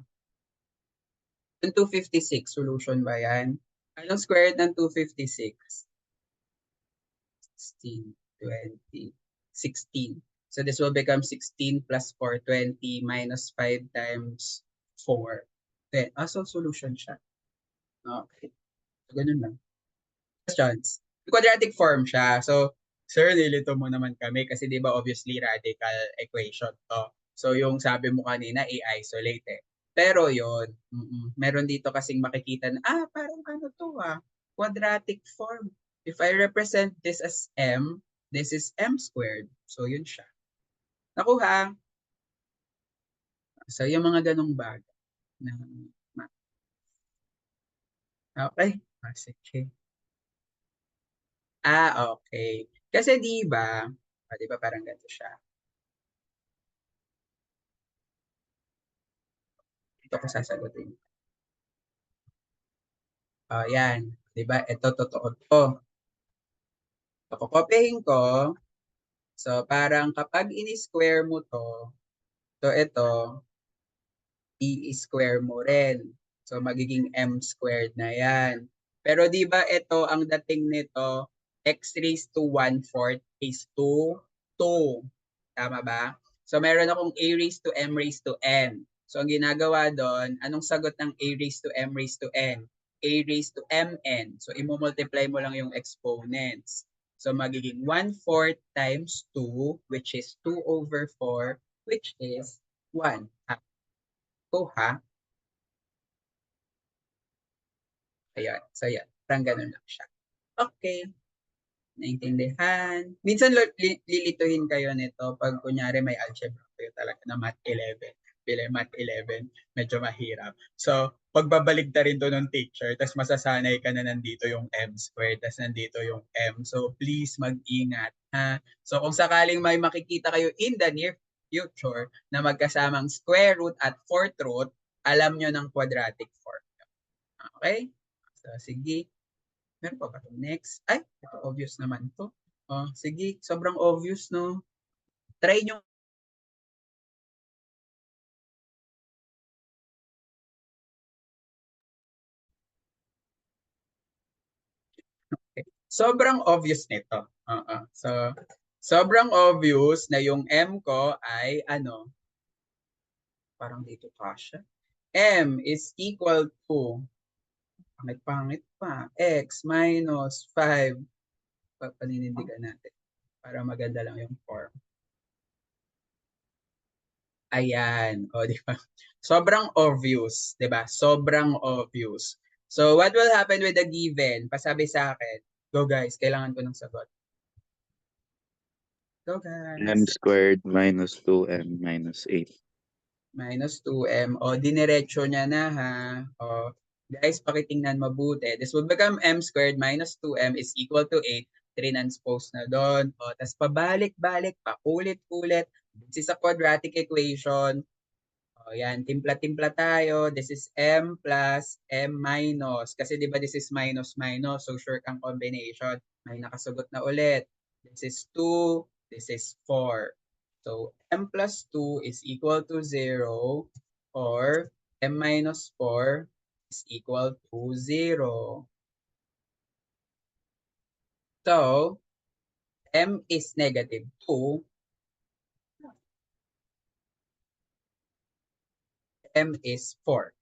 Yung 256, solution ba yan? Anong square root ng 256? 16, 20, 16. So this will become 16 plus 4, 20 minus 5 times 4. Okay. So solution siya. Okay. So ganun lang. Questions? Quadratic form siya. So, sir, nilito mo naman kami kasi di ba obviously radical equation to. So, yung sabi mo kanina, i-isolate eh. Pero yon, meron dito kasing makikita na, parang ano to quadratic form. If I represent this as m, this is m squared. So, yun siya. Nakuha? So, yung mga ganong bagay. Okay. Sige. Okay. Kasi di ba parang ganito siya. Ito ko sasagutin. Yan. Di ba? Ito totoo to. So, kokopyahin ko. So, parang kapag ini-square mo to, ito, i-square mo rin. So, magiging m squared na yan. Pero di ba ito, ang dating nito, x raised to 1/4 is to 2. Tama ba? So meron akong a raised to m raised to n. So ang ginagawa doon, anong sagot ng a raised to m raised to n? A raised to mn. So i-multiply mo lang yung exponents. So magiging 1/4 times 2, which is 2 over 4, which is 1. Ha? Ayan. So yan. Parang ganun lang siya. Okay. Naintindihan. Minsan lilituhin kayo nito pag kunyari may algebra kayo talaga na math 11. Bila math 11, medyo mahirap. So, pagbabalik na rin to ng teacher, tapos masasanay ka na nandito yung m squared, tapos nandito yung m. So, please mag-ingat. Ha? So, kung sakaling may makikita kayo in the near future na magkasamang square root at fourth root, alam nyo ng quadratic form. Okay? So, sige. Meron pa ba ito? Next. Ay, ito obvious naman to. Oh, sige, sobrang obvious, no? Try nyo. Okay. Sobrang obvious nito. So, sobrang obvious na yung m ko ay ano? Parang dito kasha. M is equal to pangit pa. X minus 5. Paninindigan natin para maganda lang yung form. Ayan. O, di ba? Sobrang obvious. Di ba? Sobrang obvious. So, what will happen with the given? Pasabi sa akin. Go, guys. Kailangan ko ng sagot. Go, guys. M squared minus 2m minus 8. Minus 2m. O, diniretso niya na, ha? O, guys, pakitingnan mabuti. This will become m squared minus 2m is equal to 8. Transpose na doon. O, tas pabalik-balik, paulit-ulit. This is a quadratic equation. O, yan. Timpla-timpla tayo. This is m plus m minus. Kasi di ba this is minus minus. So, sure kang combination. May nakasagot na ulit. This is 2. This is 4. So, m plus 2 is equal to 0 or m minus 4 is equal to 0. So, m is negative 2. M is 4.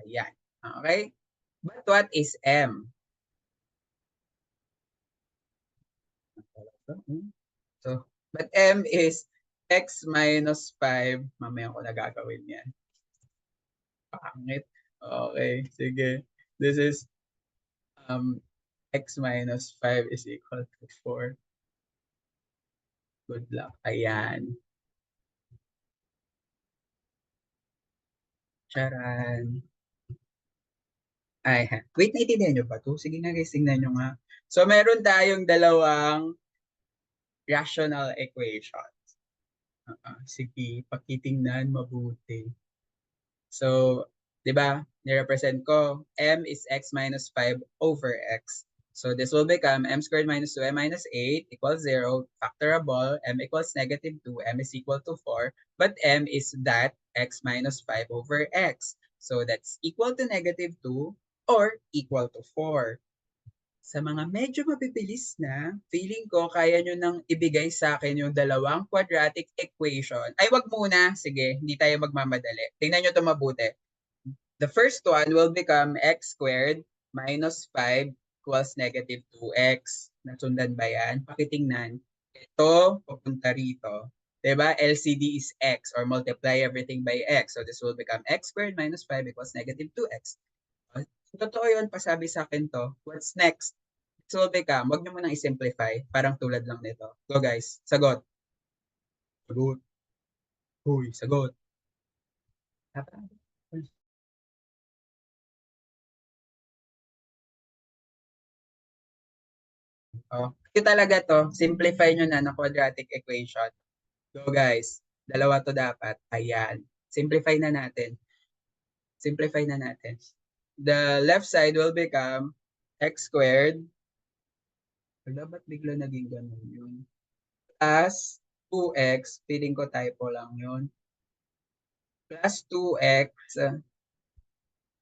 Ayan. Okay? But what is m? So, but m is x minus 5. Mamaya ko na gagawin yan. Pangit. Okay, sige. This is x minus 5 is equal to 4. Good luck. Ayan. Charan. Ay, wait, naiintindihan nyo ba ito? Sige nga guys, tingnan nyo nga. So, meron tayong dalawang rational equations. Sige, pakitingnan mabuti. So, di ba, nirepresent ko, m is x minus 5 over x. So, this will become m squared minus 2m minus 8 equals 0. Factorable, m equals negative 2, m is equal to 4. But m is that x minus 5 over x. So, that's equal to negative 2 or equal to 4. Sa mga medyo mabibilis na, feeling ko kaya nyo nang ibigay sa akin yung dalawang quadratic equation. Ay, wag muna. Sige, hindi tayo magmamadali. Tingnan nyo ito mabuti. The first one will become x squared minus 5 equals negative 2x. Nasundan ba yan? Pakitingnan. Ito, papunta rito. Diba? LCD is x or multiply everything by x. So this will become x squared minus 5 equals negative 2x. Totoo yun, pasabi sa akin to. What's next? So, wag nyo munang i-simplify. Parang tulad lang nito. Go guys, sagot. Sagot. Uy, sagot. Oh, ito talaga to. Simplify nyo na ng quadratic equation. Go guys. Dalawa to dapat. Ayan. Simplify na natin. Simplify na natin. The left side will become x squared. Dapat bigla naging ganun yun. Plus 2x. Feeling ko typo lang yun. Plus 2x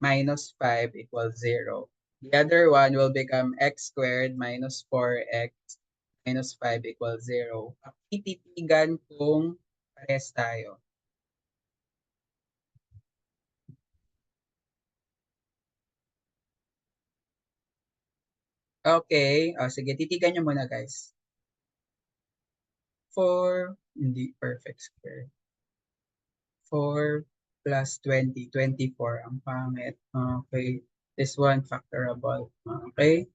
minus 5 equals 0. The other one will become x squared minus 4x minus 5 equals 0. Tititigan kung pares tayo. Okay. Sige, titigan nyo muna guys. 4, hindi perfect square. 4 plus 20, 24. Ang pangit. Okay. This one, factorable. Okay.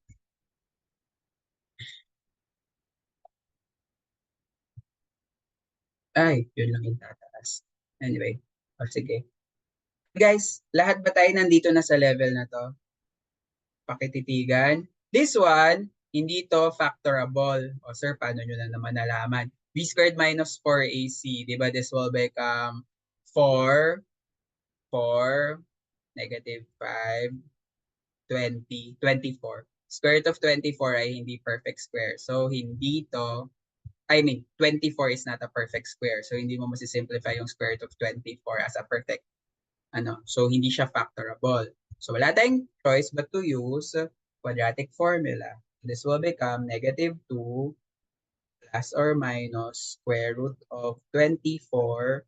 Ay, yun lang yung tataas. Anyway, sige. Guys, lahat ba tayo nandito na sa level na to? Pakititigan. This one, hindi to factorable. O sir, paano nyo na naman nalaman? B squared minus 4AC. Diba this will become 4, 4, negative 5, 20, 24. Square root of 24 ay hindi perfect square. So, hindi to, 24 is not a perfect square. So, hindi mo masisimplify yung square root of 24 as a perfect, so hindi siya factorable. So, wala tayong choice but to use quadratic formula. This will become negative 2 plus or minus square root of 24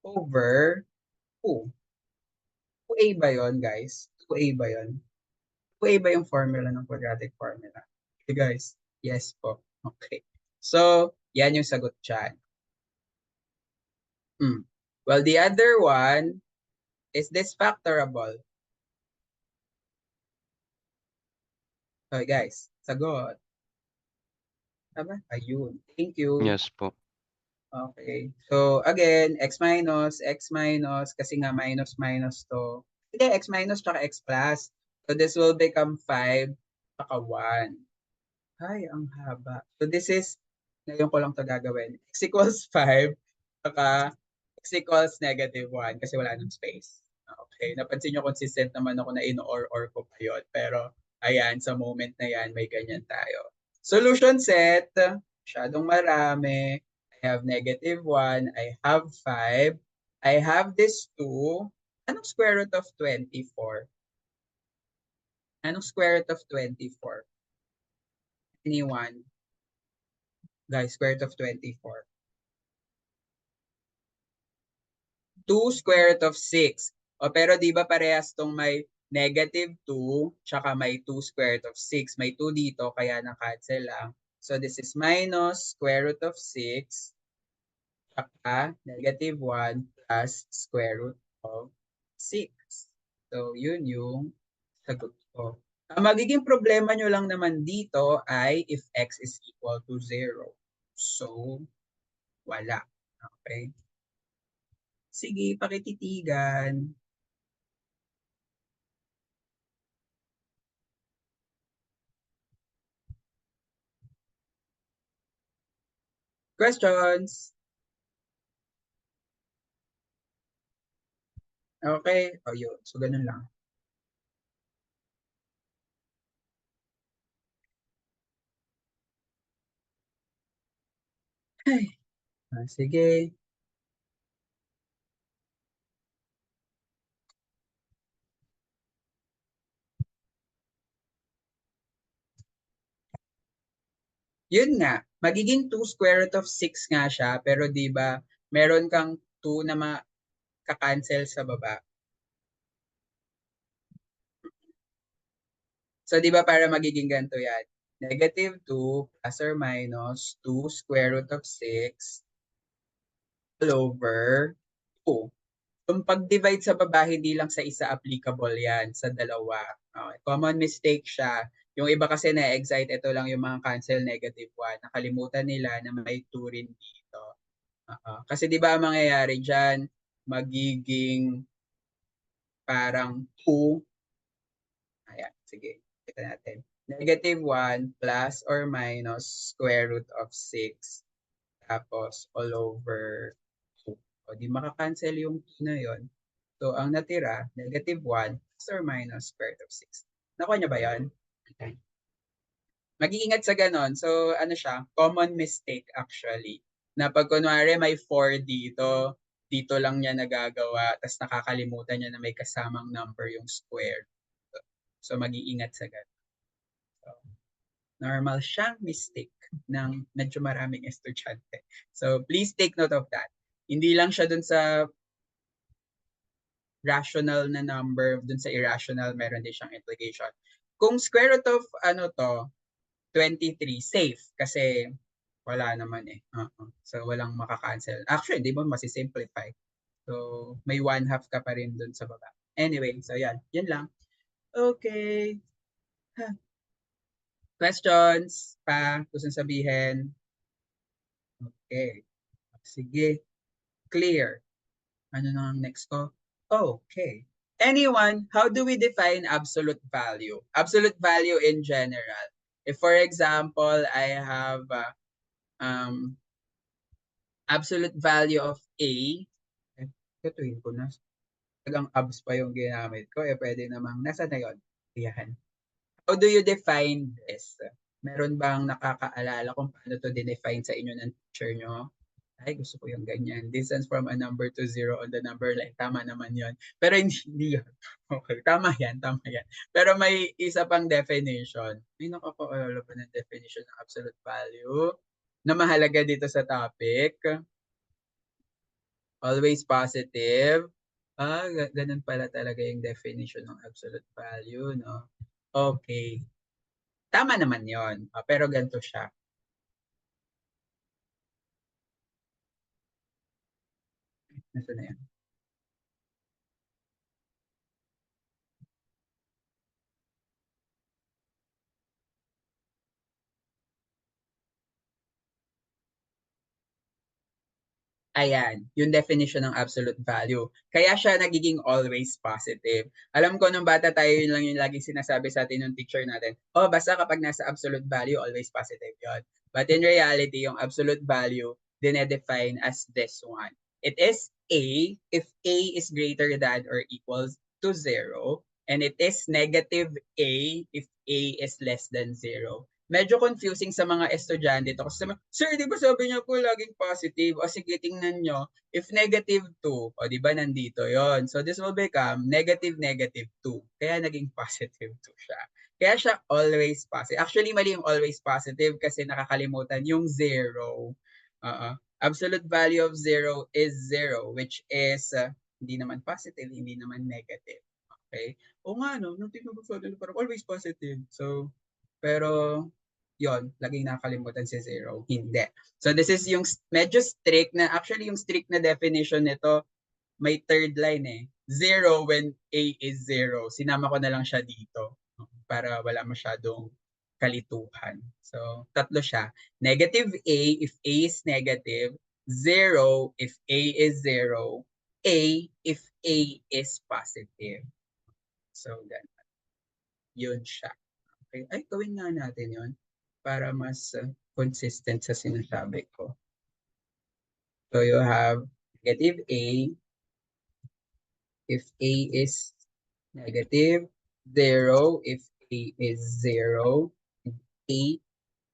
over 2. 2a ba yun, guys? 2a ba yun? 2a ba yung formula ng quadratic formula? Okay, guys. Yes po. Okay. So, yan yung sagot dyan. Well, the other one, is this factorable? Okay, guys. Sagot. Tama? Ayun. Thank you. Yes po. Okay. So, again, x minus, kasi nga minus to. Hindi, x minus tsaka x plus. So, this will become 5 tsaka 1. Ay, ang haba. So, this is, ngayon ko lang ito gagawin. X equals 5 tsaka x equals negative 1 kasi wala nang space. Okay. Napansin nyo, consistent naman ako na in-or ko pa yun. Pero, ayan, sa moment na yan, may ganyan tayo. Solution set, masyadong marami. I have negative 1, I have 5, I have this 2. Anong square root of 24? Anong square root of 24? Anyone? Guys, square root of 24. 2 square root of 6. O pero di ba parehas tong may negative 2, tsaka may 2 square root of 6. May 2 dito, kaya na-cancel lang. So this is minus square root of 6. Tsaka negative 1 plus square root of 6. So, yun yung sagot ko. Ang magiging problema nyo lang naman dito ay if x is equal to 0. So, wala. Okay? Sige, pakititigan. Questions? Okay. O, yun. So, ganun lang. Ay. Sige. Yun nga. Magiging 2 square root of 6 nga siya. Pero di ba meron kang 2 na makakancel sa baba. So, di ba para magiging ganito yan? Negative 2 plus or minus 2 square root of 6 all over 2. Yung pag-divide sa baba, hindi lang sa isa applicable yan, sa dalawa. Okay. Common mistake siya. Yung iba kasi na-excite, ito lang yung mga cancel negative 1. Nakalimutan nila na may 2 rin dito. Kasi di ba ang mangyayari dyan, magiging parang 2. Ayan, sige. Kita natin. Negative 1 plus or minus square root of 6. Tapos all over 2. O di makakancel yung 2 na yun. So ang natira, negative 1 plus or minus square root of 6. Nakuha niyo ba yan? Okay. Mag-iingat sa ganon. So ano siya, common mistake actually. Na pag kunwari may 4 dito, dito lang niya nagagawa, tapos nakakalimutan niya na may kasamang number yung square. So mag-iingat sa ganon. So, Normal siyang mistake ng medyo maraming estudyante. So please take note of that. Hindi lang siya dun sa rational na number, dun sa irrational, meron din siyang implication. Kung square root of 23, safe kasi wala naman eh. So walang makakancel. Actually, di ba masisimplify? So may 1/2 ka pa rin dun sa baba. Anyway, so yan. Yan lang. Okay. Questions pa? Gusto sabihin? Okay. Sige. Clear. Ano na ang next ko? Okay. Anyone, how do we define absolute value? Absolute value in general. If for example, I have absolute value of A, katuwin ko na, tagang abs pa yung ginamit ko, pwede namang, nasa na yun? Yan. How do you define this? Meron bang nakakaalala kung paano to define sa inyo ng teacher nyo? Ay, gusto ko yung ganyan. Distance from a number to 0 on the number line. Tama naman yon. Pero hindi yun. Okay, tama yan, tama yan. Pero may isa pang definition. May nakakaalala pa ng definition ng absolute value na mahalaga dito sa topic. Always positive. Ganun pala talaga yung definition ng absolute value, no? Okay. Tama naman yon. Pero ganito siya. Nasa na yan? Ayan, yung definition ng absolute value. Kaya siya nagiging always positive. Alam ko nung bata tayo, yun lang yung laging sinasabi sa atin ng teacher natin. Basta kapag nasa absolute value, always positive yon. But in reality, yung absolute value, dinedefine as this one. It is A if A is greater than or equals to 0. And it is negative A if A is less than 0. Medyo confusing sa mga estudyante ito. Kasi sir, di ba sabi niyo po laging positive? O sige, tingnan nyo. If negative 2, o di ba nandito yon. So this will become negative 2. Kaya naging positive 2 siya. Kaya siya always positive. Actually, mali yung always positive kasi nakakalimutan yung 0. Absolute value of 0 is 0, which is hindi naman positive, hindi naman negative. Okay? O nga, no? Nung tingnan ko sa parang always positive. So, pero yon, laging nakakalimutan si 0. Hindi. So this is yung medyo strict na, actually yung strict na definition nito, may third line eh. 0 when A is 0. Sinama ko na lang siya dito para wala masyadong kalituhan. So tatlo siya. Negative A if A is negative, 0 if A is 0, A if A is positive. So ganun. Yun siya. Okay. Ay, gawin nga natin yun para mas consistent sa sinasabi ko. So you have negative A if A is negative, 0 if A is 0, and A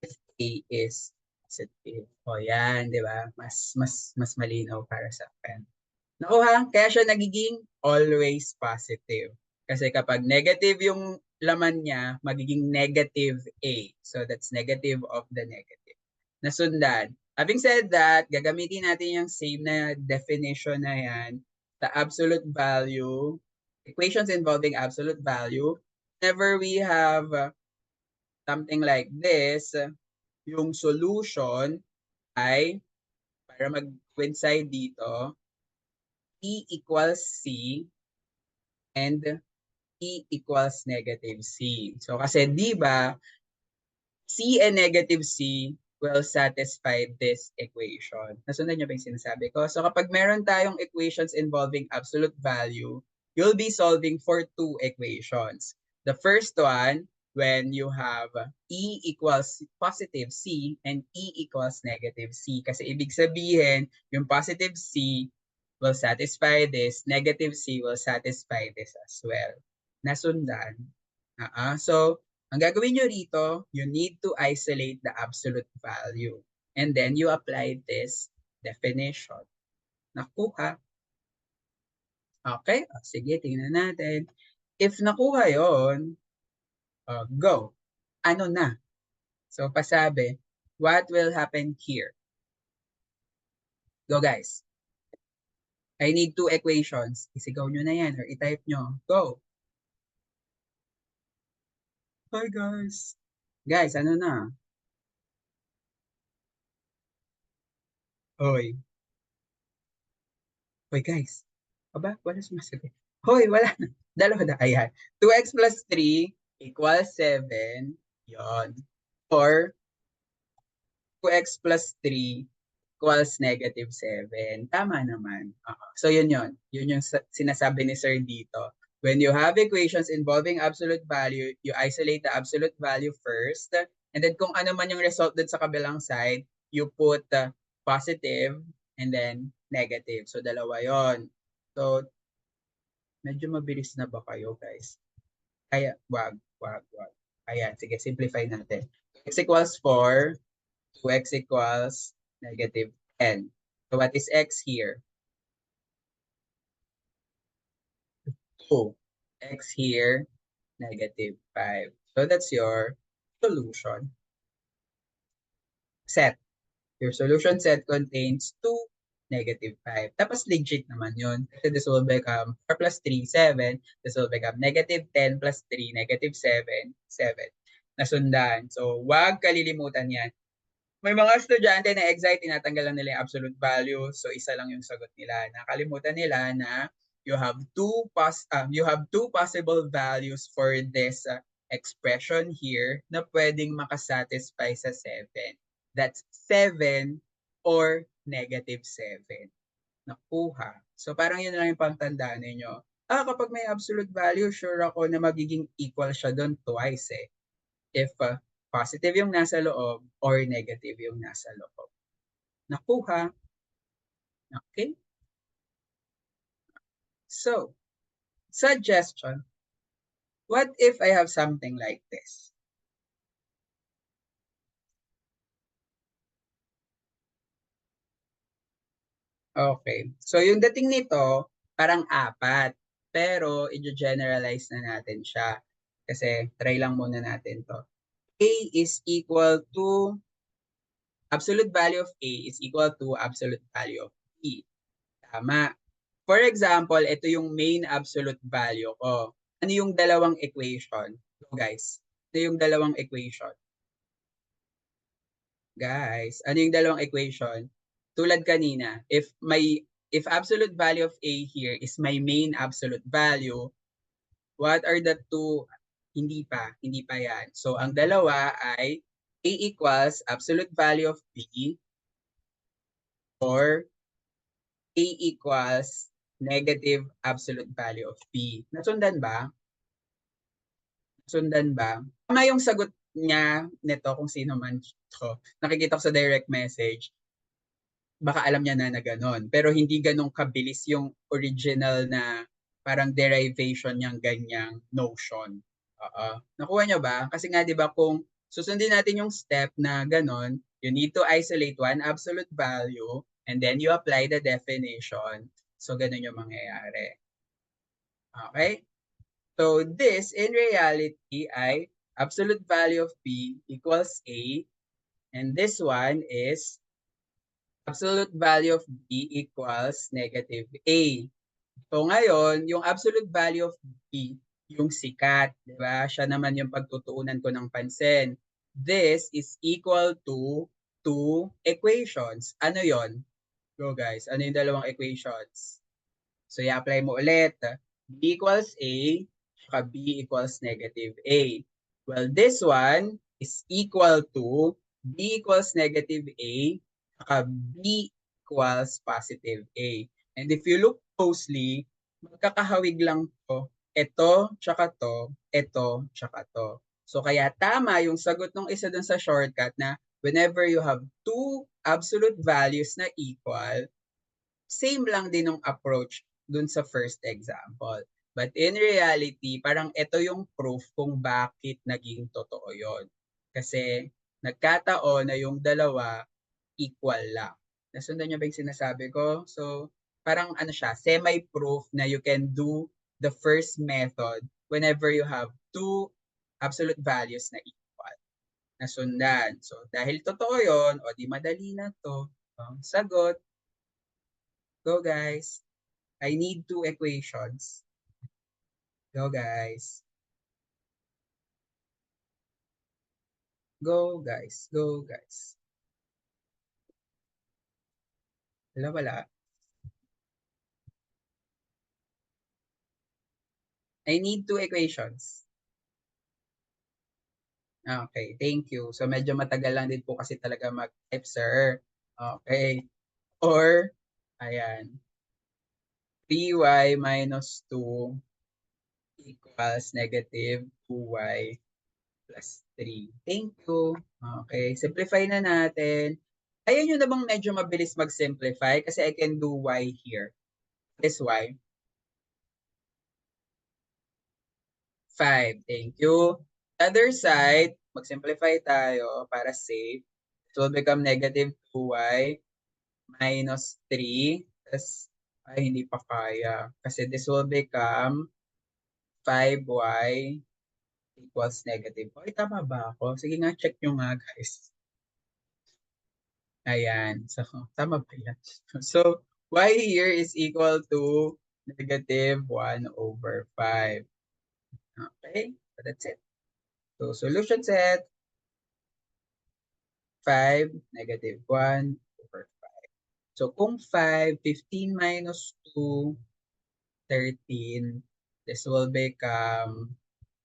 if A is positive. O yan, di ba? Mas malinaw para sa akin. Nakuha? Kaya siya nagiging always positive. Kasi kapag negative yung laman niya, magiging negative A. So that's negative of the negative. Nasundan. Having said that, gagamitin natin yung same na definition na yan, the absolute value, equations involving absolute value. Whenever we have something like this, yung solution ay, para mag-coincide dito, E equals C and E equals negative C. So kasi di ba, C and negative C will satisfy this equation. Nasundan niyo ba yung sinasabi ko? So kapag meron tayong equations involving absolute value, you'll be solving for two equations. The first one, when you have E equals positive C and E equals negative C. Kasi ibig sabihin, yung positive C will satisfy this, negative C will satisfy this as well. Nasundan. So, ang gagawin nyo rito, you need to isolate the absolute value. And then you apply this definition. Nakuha. Okay, sige, tingnan natin. If nakuha yon, go. Ano na? So pasabi, what will happen here? Go guys. I need 2 equations. Isigaw nyo na yan or i-type nyo. Go. Hi guys. Guys, ano na? Hoy. Hoy guys. Aba, wala sumasagot. Hoy, wala na. Dalawa na. Ayan. 2x plus 3 equals 7. Yon. Or 2x plus 3 equals negative 7. Tama naman. So yun yun. Yun yung sinasabi ni Sir dito. When you have equations involving absolute value, you isolate the absolute value first. And then kung ano man yung result dun sa kabilang side, you put positive and then negative. So dalawa yon. So medyo mabilis na ba kayo guys? Kaya wag. Ayan, sige, simplify natin. X equals 4, 2x equals negative 10. So what is x here? 2. X here, negative 5. So that's your solution set. Your solution set contains 2, negative 5. Tapos legit naman yun. Kasi this will become 4 plus 3, 7. This will become negative 10 plus 3, negative 7, 7. Nasundan. So wag kalilimutan yan. May mga estudyante na excite, tinatanggal lang nila yung absolute value. So isa lang yung sagot nila. Nakalimutan nila na you have two possible values for this expression here na pwedeng makasatisfy sa 7. That's 7 or negative 7. Nakuha. So parang yun lang yung pangtandaan ninyo. Kapag may absolute value, sure ako na magiging equal siya doon twice eh. If positive yung nasa loob or negative yung nasa loob. Nakuha. Okay? So, suggestion. What if I have something like this? Okay. So, yung dating nito, parang 4. Pero, i-generalize na natin siya. Kasi, try lang muna natin to. A is equal to absolute value of A is equal to absolute value of B. Tama. For example, ito yung main absolute value ko. Ano yung dalawang equation? So guys, ito yung dalawang equation. Guys, ano yung dalawang equation? Tulad kanina, if absolute value of A here is my main absolute value, what are the two? Hindi pa yan. So ang dalawa ay A equals absolute value of B or A equals negative absolute value of B. Nasundan ba? Tama yung sagot niya nito kung sino man to. Nakikita ko sa direct message. Baka alam niya na gano'n. Pero hindi ganun kabilis yung original na parang derivation niyang ganyang notion. Nakuha niyo ba? Kasi nga 'di ba kung susundin natin yung step na gano'n, you need to isolate one absolute value and then you apply the definition. So ganun yung mangyayari. Okay? So this in reality ay absolute value of P equals A and this one is absolute value of B equals negative A. So ngayon, yung absolute value of B, yung sikat, di ba? Siya naman yung pagtutuunan ko ng pansin. This is equal to 2 equations. Ano yon? Go guys, ano yung dalawang equations? So i-apply mo ulit. B equals A, saka B equals negative A. Well, this one is equal to B equals negative A, saka B equals positive A. And if you look closely, magkakahawig lang to. Ito, tsaka to, ito, tsaka to. So kaya tama yung sagot ng isa dun sa shortcut na whenever you have two absolute values na equal, same lang din yung approach dun sa first example. But in reality, parang ito yung proof kung bakit naging totoo yon. Kasi nagkataon na yung dalawa equal lang. Nasundan niyo ba yung sinasabi ko? So, parang ano siya, semi-proof na you can do the first method whenever you have two absolute values na equal. nasundan. So, dahil totoo yon, o di madali na to. Sagot. Go, guys. I need 2 equations. Go, guys. Go, guys. Go, guys. Wala. I need 2 equations. Okay, thank you. So, medyo matagal lang din po kasi talaga mag-type, sir. Okay. Or, ayan, 3y minus 2 equals negative 2y plus 3. Thank you. Okay, simplify na natin. Ayaw nyo na bang medyo mabilis mag-simplify? Kasi I can do y here. This y. 5. Thank you. Other side, mag-simplify tayo para safe. It will become negative 2y minus 3. Tapos, ay, hindi pa kaya. Kasi this will become 5y equals negative. Ay, tama ba ako? Sige nga, check nyo nga, guys. Ayan. So, tama ba yan? So, y here is equal to negative 1 over 5. Okay? So, that's it. So, solution set, 5, negative 1 over 5. So, kung 5, 15 minus 2, 13, this will become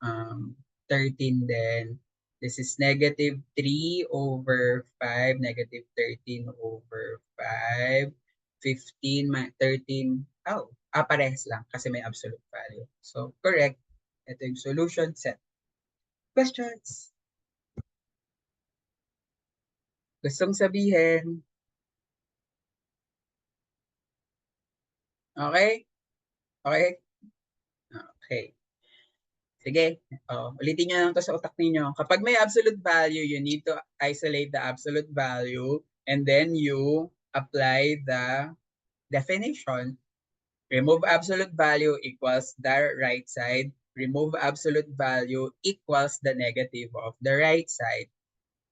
13 then. This is negative 3 over 5, negative 13 over 5, 15, 13, parehas lang kasi may absolute value. So, correct. Ito yung solution set. Questions? Gustong sabihin? Okay? Okay? Okay. Sige, ulitin nyo lang to sa utak ninyo. Kapag may absolute value, you need to isolate the absolute value and then you apply the definition. Remove absolute value equals the right side. Remove absolute value equals the negative of the right side.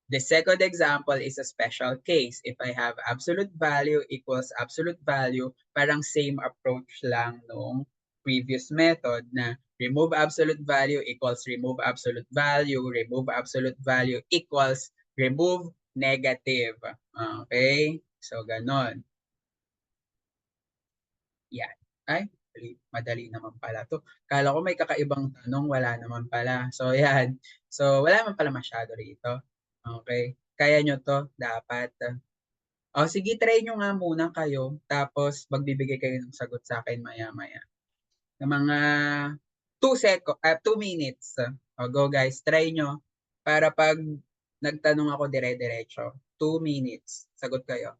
The second example is a special case. If I have absolute value equals absolute value, parang same approach lang nung previous method na remove absolute value equals remove absolute value, remove absolute value equals remove negative. Okay? So, ganon. Yan. Ay, madali naman pala to. Kala ko may kakaibang tanong, wala naman pala. So, yan. So, wala naman pala masyado rito. Okay. Kaya nyo to, dapat. O, sige, try nyo nga muna kayo. Tapos, magbibigay kayo ng sagot sa akin maya-maya. Ng mga 2 minutes. O, go guys, try nyo. Para pag nagtanong ako dire-diretso, 2 minutes. Sagot kayo.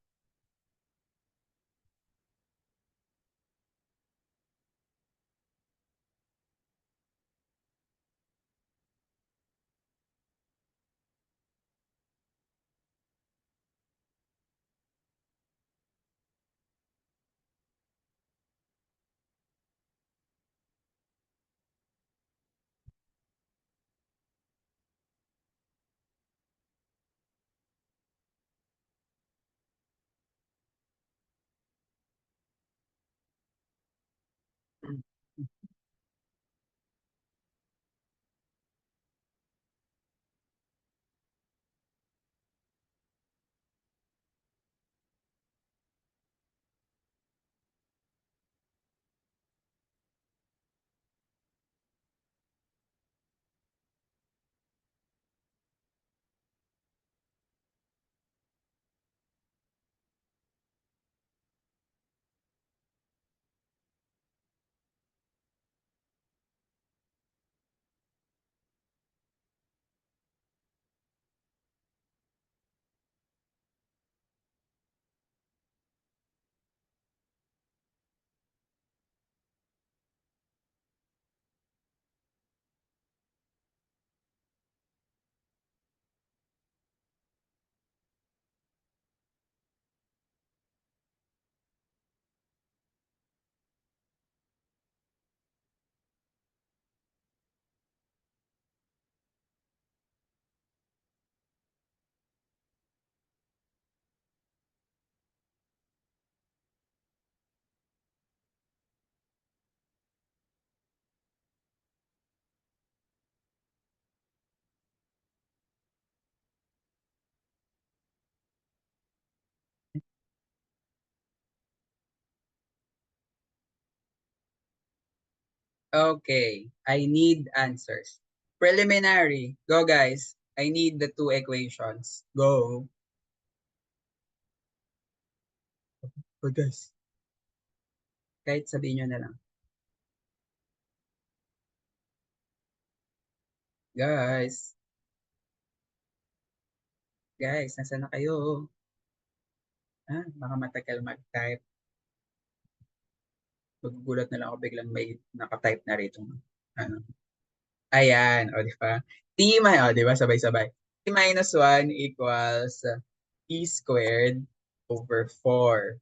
Okay, I need answers. Preliminary. Go guys. I need the two equations. Go. Go guys. Kahit sabihin nyo na lang. Guys. Guys, nasa na kayo? Baka matagal mag-type. Magugulat na lang ako biglang may naka-type na rito. Ano? Ayan, o di ba? Di ba? Sabay-sabay. T minus 1 equals t squared over 4.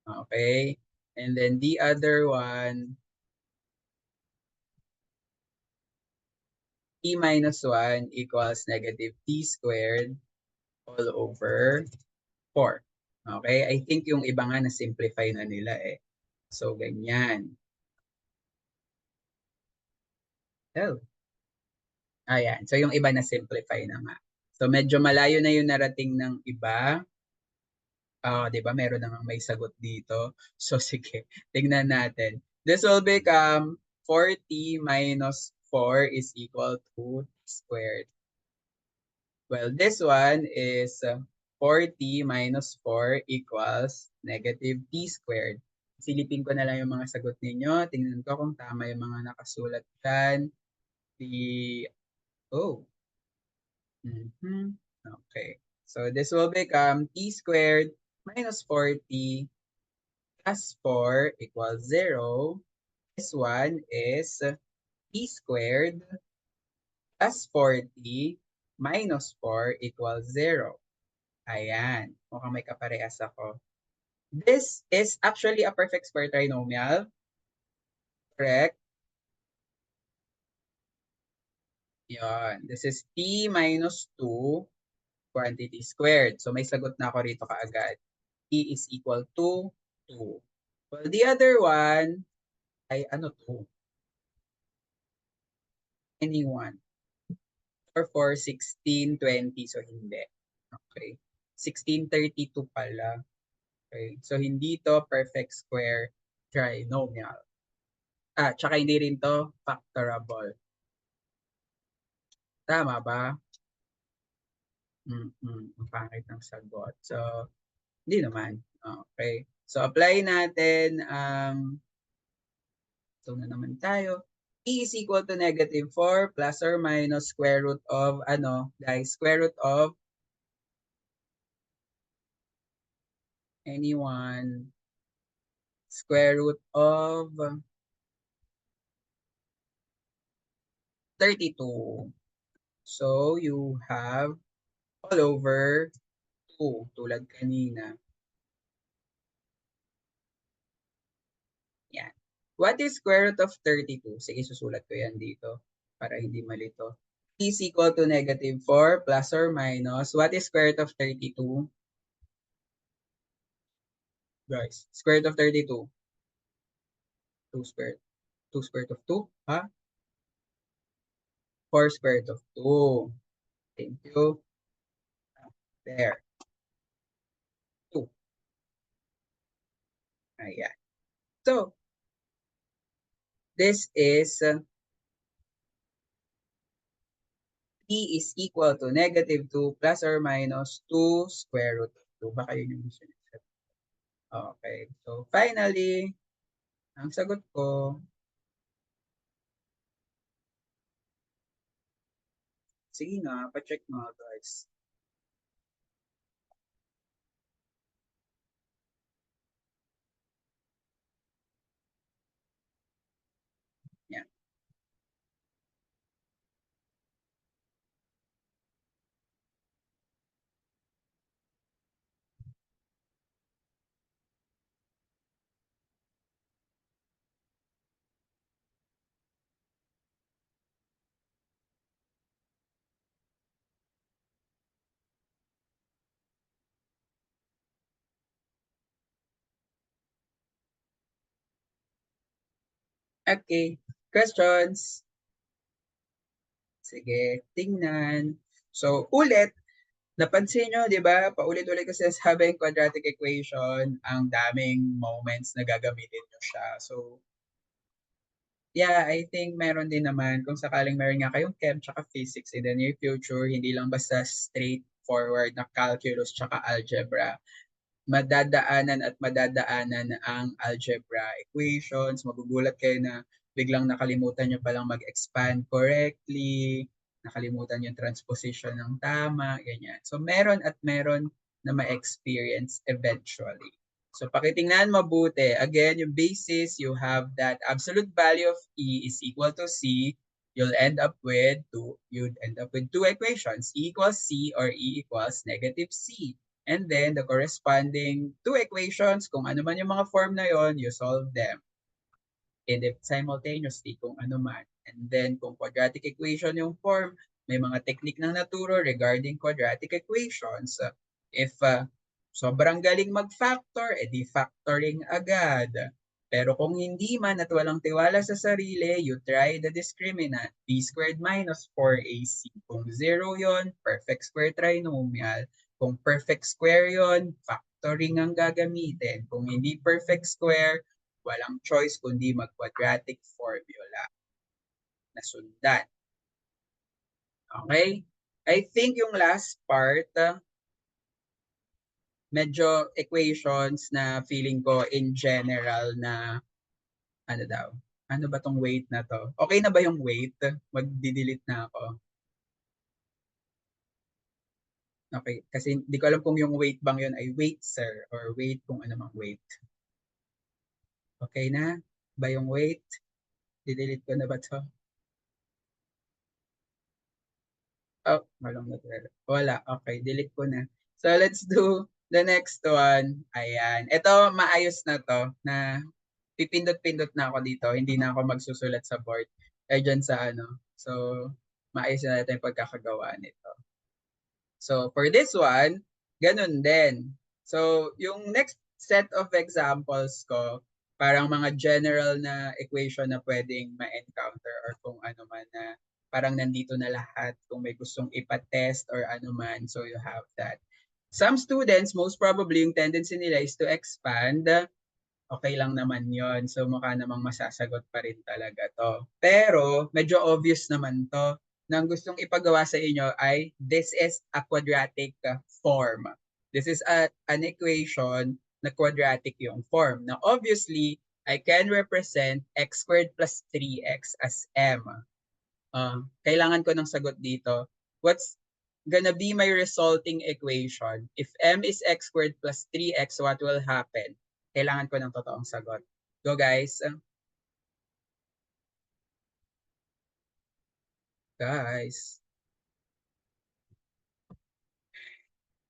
Okay? And then the other one, t minus 1 equals negative t squared all over 4. Okay? I think yung iba nga na-simplify na nila eh. So, ganyan. Oh. Ayan. So, yung iba na-simplify na nga. So, medyo malayo na yung narating ng iba. Di ba? Meron namang may sagot dito. So, sige. Tingnan natin. This will become 4t minus 4 is equal to t squared. Well, this one is 4t minus 4 equals negative t squared. Silipin ko na lang yung mga sagot ninyo. Tingnan ko kung tama yung mga nakasulat dyan. Okay. So this will become t squared minus 4t plus 4 equals 0. This one is t squared plus 4t minus 4 equals 0. Ayan. Mukhang may kaparehas ako. This is actually a perfect square trinomial. Correct? Yan. This is t minus 2 quantity squared. So may sagot na ako rito kaagad. T is equal to 2. Well, the other one ay ano to? Anyone. Or for 1620. So hindi. Okay. 1632 pala. Okay. So hindi to perfect square trinomial. Tsaka hindi rin to factorable. Tama ba? Ang pangit ng sagot. So, hindi naman. Okay. So, apply natin so na naman tayo. E is equal to negative 4 plus or minus square root of, guys, square root of anyone, square root of 32. So, you have all over 2, tulad kanina. Yan. What is square root of 32? Sige, susulat ko yan dito para hindi malito. T is equal to negative 4 plus or minus. What is square root of 32? Guys, square root of 32. 2 squared. 2 square root of 2? 4 square root of 2. Thank you. There. 2. Ayan. So, this is T is equal to negative 2 plus or minus 2 square root of 2. Baka yun yung gusto niya. Okay. So, finally, ang sagot ko, sige nga, pa-check mga guys. Yan. Okay. Questions? Sige, tingnan. So, ulit, napansin nyo, di ba? Paulit-ulit ko sinasabi yung quadratic equation, ang daming moments na gagamitin nyo siya. So, Yeah, I think meron din naman kung sakaling meron nga kayong chem tsaka physics in the near future, hindi lang basta straightforward na calculus tsaka algebra. Madadaanan at madadaanan ang algebra equations. Magugulat kayo na biglang nakalimutan nyo palang mag-expand correctly, nakalimutan yung transposition ng tama, ganyan. So meron at meron na ma-experience eventually. So pakitingnan mabuti. Again, yung basis, you have that absolute value of E is equal to C. You'd end up with two equations, E equals C or E equals negative C. And then the corresponding two equations, kung ano man yung mga form na yon, you solve them simultaneously kung ano man. And then kung quadratic equation yung form, may mga technique ng naturo regarding quadratic equations. If sobrang galing mag-factor, edi factoring agad. Pero kung hindi man at walang tiwala sa sarili, you try the discriminant, b squared minus 4ac. Kung 0 yon, perfect square trinomial. Kung perfect square yon, factoring ang gagamitin. Kung hindi perfect square, walang choice kundi mag-quadratic formula na sundan. Okay? I think yung last part, medyo equations na feeling ko in general na ano daw, ano ba tong weight na to? Okay na ba yung weight? Magdi-delete na ako. Okay, kasi hindi ko alam kung yung weight bang yun ay weight sir or weight kung ano mang weight. Okay na ba yung weight? Di-delete ko na ba to? Oh, walang natira. Wala. Okay, delete ko na. So, let's do the next one. Ayan. Ito, maayos na to na pipindot-pindot na ako dito. Hindi na ako magsusulat sa board. Kaya dyan sa ano. So, maayos na natin yung pagkakagawa nito. So, for this one, ganun din. So, yung next set of examples ko, parang mga general na equation na pwedeng ma-encounter or kung ano man na parang nandito na lahat kung may gustong ipatest or ano man. So, you have that. Some students, most probably, yung tendency nila is to expand. Okay lang naman yon. So, mukha namang masasagot pa rin talaga to. Pero, medyo obvious naman to na ang gustong ipagawa sa inyo ay this is a quadratic form. This is an equation na quadratic yung form. Now, obviously, I can represent x squared plus 3x as m. Kailangan ko ng sagot dito. What's gonna be my resulting equation? If m is x squared plus 3x, what will happen? Kailangan ko ng totoong sagot. Go guys. Guys.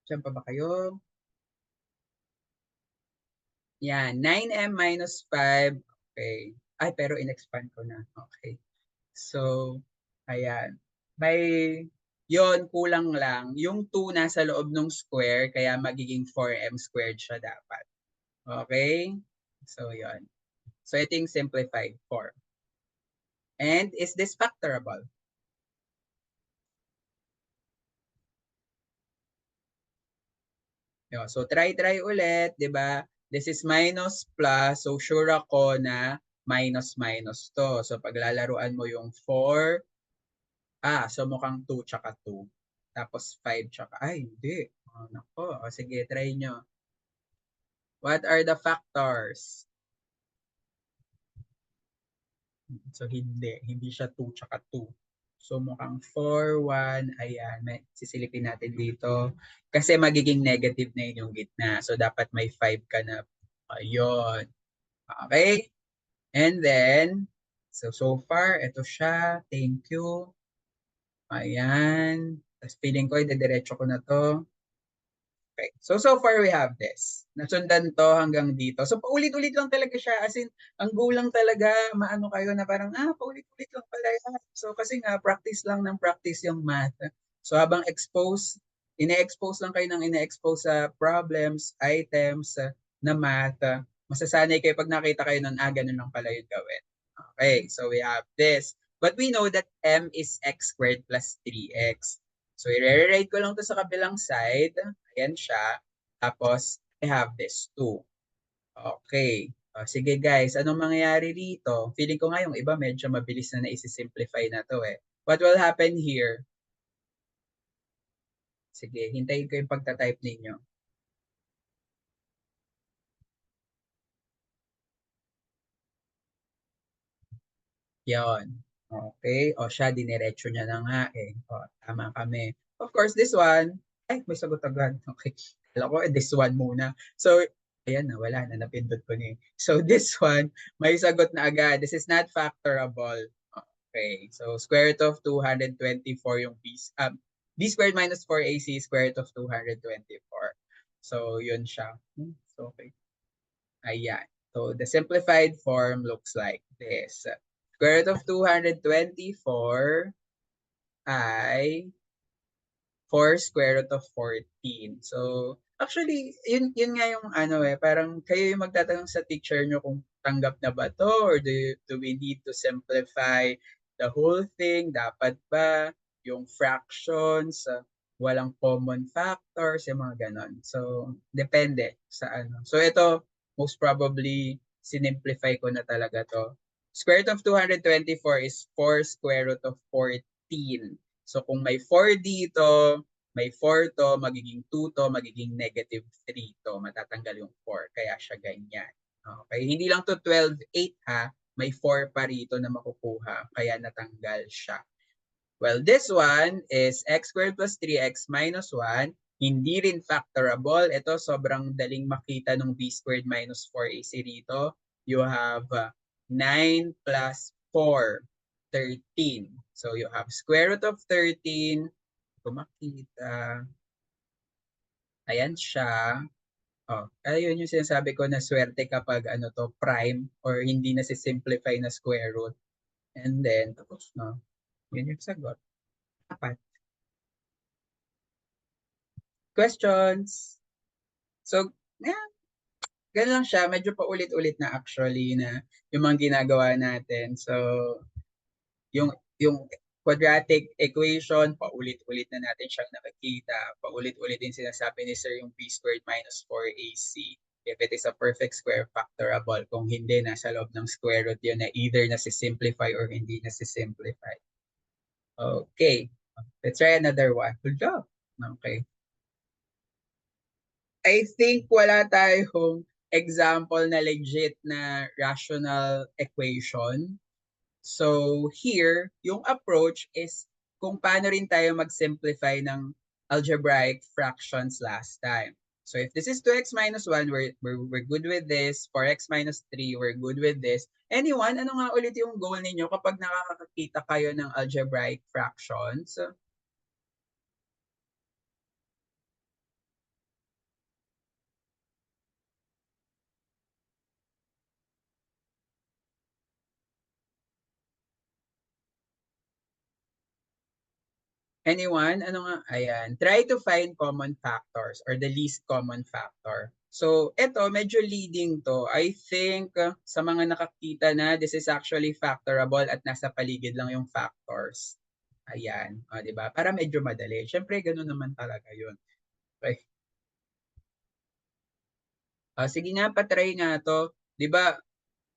Diyan pa ba kayo? Yan, 9m minus 5. Okay. Ay, pero in-expand ko na. Okay. So, ayan. May, yon kulang lang. Yung 2 nasa loob ng square, kaya magiging 4m squared siya dapat. Okay? So, yon. So, ito yung simplified form. And is this factorable? So, try ulit, di ba? This is minus plus, so sure ako na minus to. So, paglalaruan mo yung 4, so mukhang 2 tsaka 2. Tapos 5 tsaka, hindi. Nako, sige, try nyo. What are the factors? So, hindi siya 2 tsaka 2. So, mukhang 4, 1, ayan, sisilipin natin dito. Kasi magiging negative na yung gitna. So, dapat may 5 ka na. Ayun. Okay? And then, so far, ito siya. Thank you. Ayan. Tapos feeling ko, idediretso ko na to. Okay. So far we have this. Nasundan to hanggang dito. So paulit-ulit lang talaga siya. As in, ang goal lang talaga, maano kayo na parang, paulit-ulit lang pala yan. So kasi nga, practice lang ng practice yung math. So habang ine-expose lang kayo ng ine-expose sa problems, items, na math, masasanay kayo pag nakita kayo ng, ganun lang pala yung gawin. Okay, so we have this. But we know that m is x squared plus 3x. So, i-rewrite ko lang to sa kabilang side. Ayan siya. Tapos, I have this 2. Okay. Sige guys, anong mangyayari rito? Feeling ko nga yung iba medyo mabilis na naisisimplify na to eh. What will happen here? Sige, hintayin ko yung pagta-type ninyo. Yon. Okay. O siya, diniretso niya na nga eh. O, tama kami. Of course, this one, ay, may sagot agad. Okay. Alam ko, this one muna. So, ayan na, wala na, napindot ko na eh. So, this one, may sagot na agad. This is not factorable. Okay. So, square root of 224 yung b squared minus 4ac square root of 224. So, yun siya. So, okay. Ayan. So, the simplified form looks like this. Square root of 224 ay 4 square root of 14. So, actually, yun nga yung ano eh, parang kayo yung magtatanong sa teacher nyo kung tanggap na ba to or do we need to simplify the whole thing? Dapat ba yung fractions, walang common factors, yung mga ganon. So, depende sa ano. So, ito, most probably, sinimplify ko na talaga to. Square root of 224 is 4 square root of 14. So kung may 4 dito, may 4 to, magiging 2 to, magiging negative 3 to. Matatanggal yung 4, kaya siya ganyan. Okay, hindi lang to 12, 8 ha. May 4 pa rito na makukuha, kaya natanggal siya. Well, this one is x squared plus 3x minus 1. Hindi rin factorable. Ito, sobrang daling makita ng b squared minus 4ac rito. You have 9 plus 4, 13. So you have square root of 13. Kung makita. Ayan siya. Oh, ayun yung sinasabi ko na swerte kapag ano to, prime or hindi na simplify na square root. And then, tapos no. Yun yung sagot. Apat. Questions? So, yeah, ganun lang siya. Medyo paulit-ulit na actually na yung mga ginagawa natin. So, yung quadratic equation, paulit-ulit na natin siyang nakikita. Paulit-ulit din sinasabi ni Sir yung b squared minus 4ac. If it is a perfect square, factorable. Kung hindi, nasa loob ng square root yun na either nasisimplify or hindi nasisimplify. Okay. Let's try another one. Good job. Okay. I think wala tayong example na legit na rational equation. So here, yung approach is kung paano rin tayo mag-simplify ng algebraic fractions last time. So if this is 2x minus 1, we're good with this. 4x minus 3, we're good with this. Anyone, ano nga ulit yung goal ninyo kapag nakakakita kayo ng algebraic fractions? Anyone? Ano nga? Ayan. Try to find common factors or the least common factor. So, ito, medyo leading to. I think sa mga nakakita na, this is actually factorable at nasa paligid lang yung factors. Ayan. O, diba? Para medyo madali. Siyempre, ganun naman talaga yun. Okay. Sige nga, patry nga to. Diba,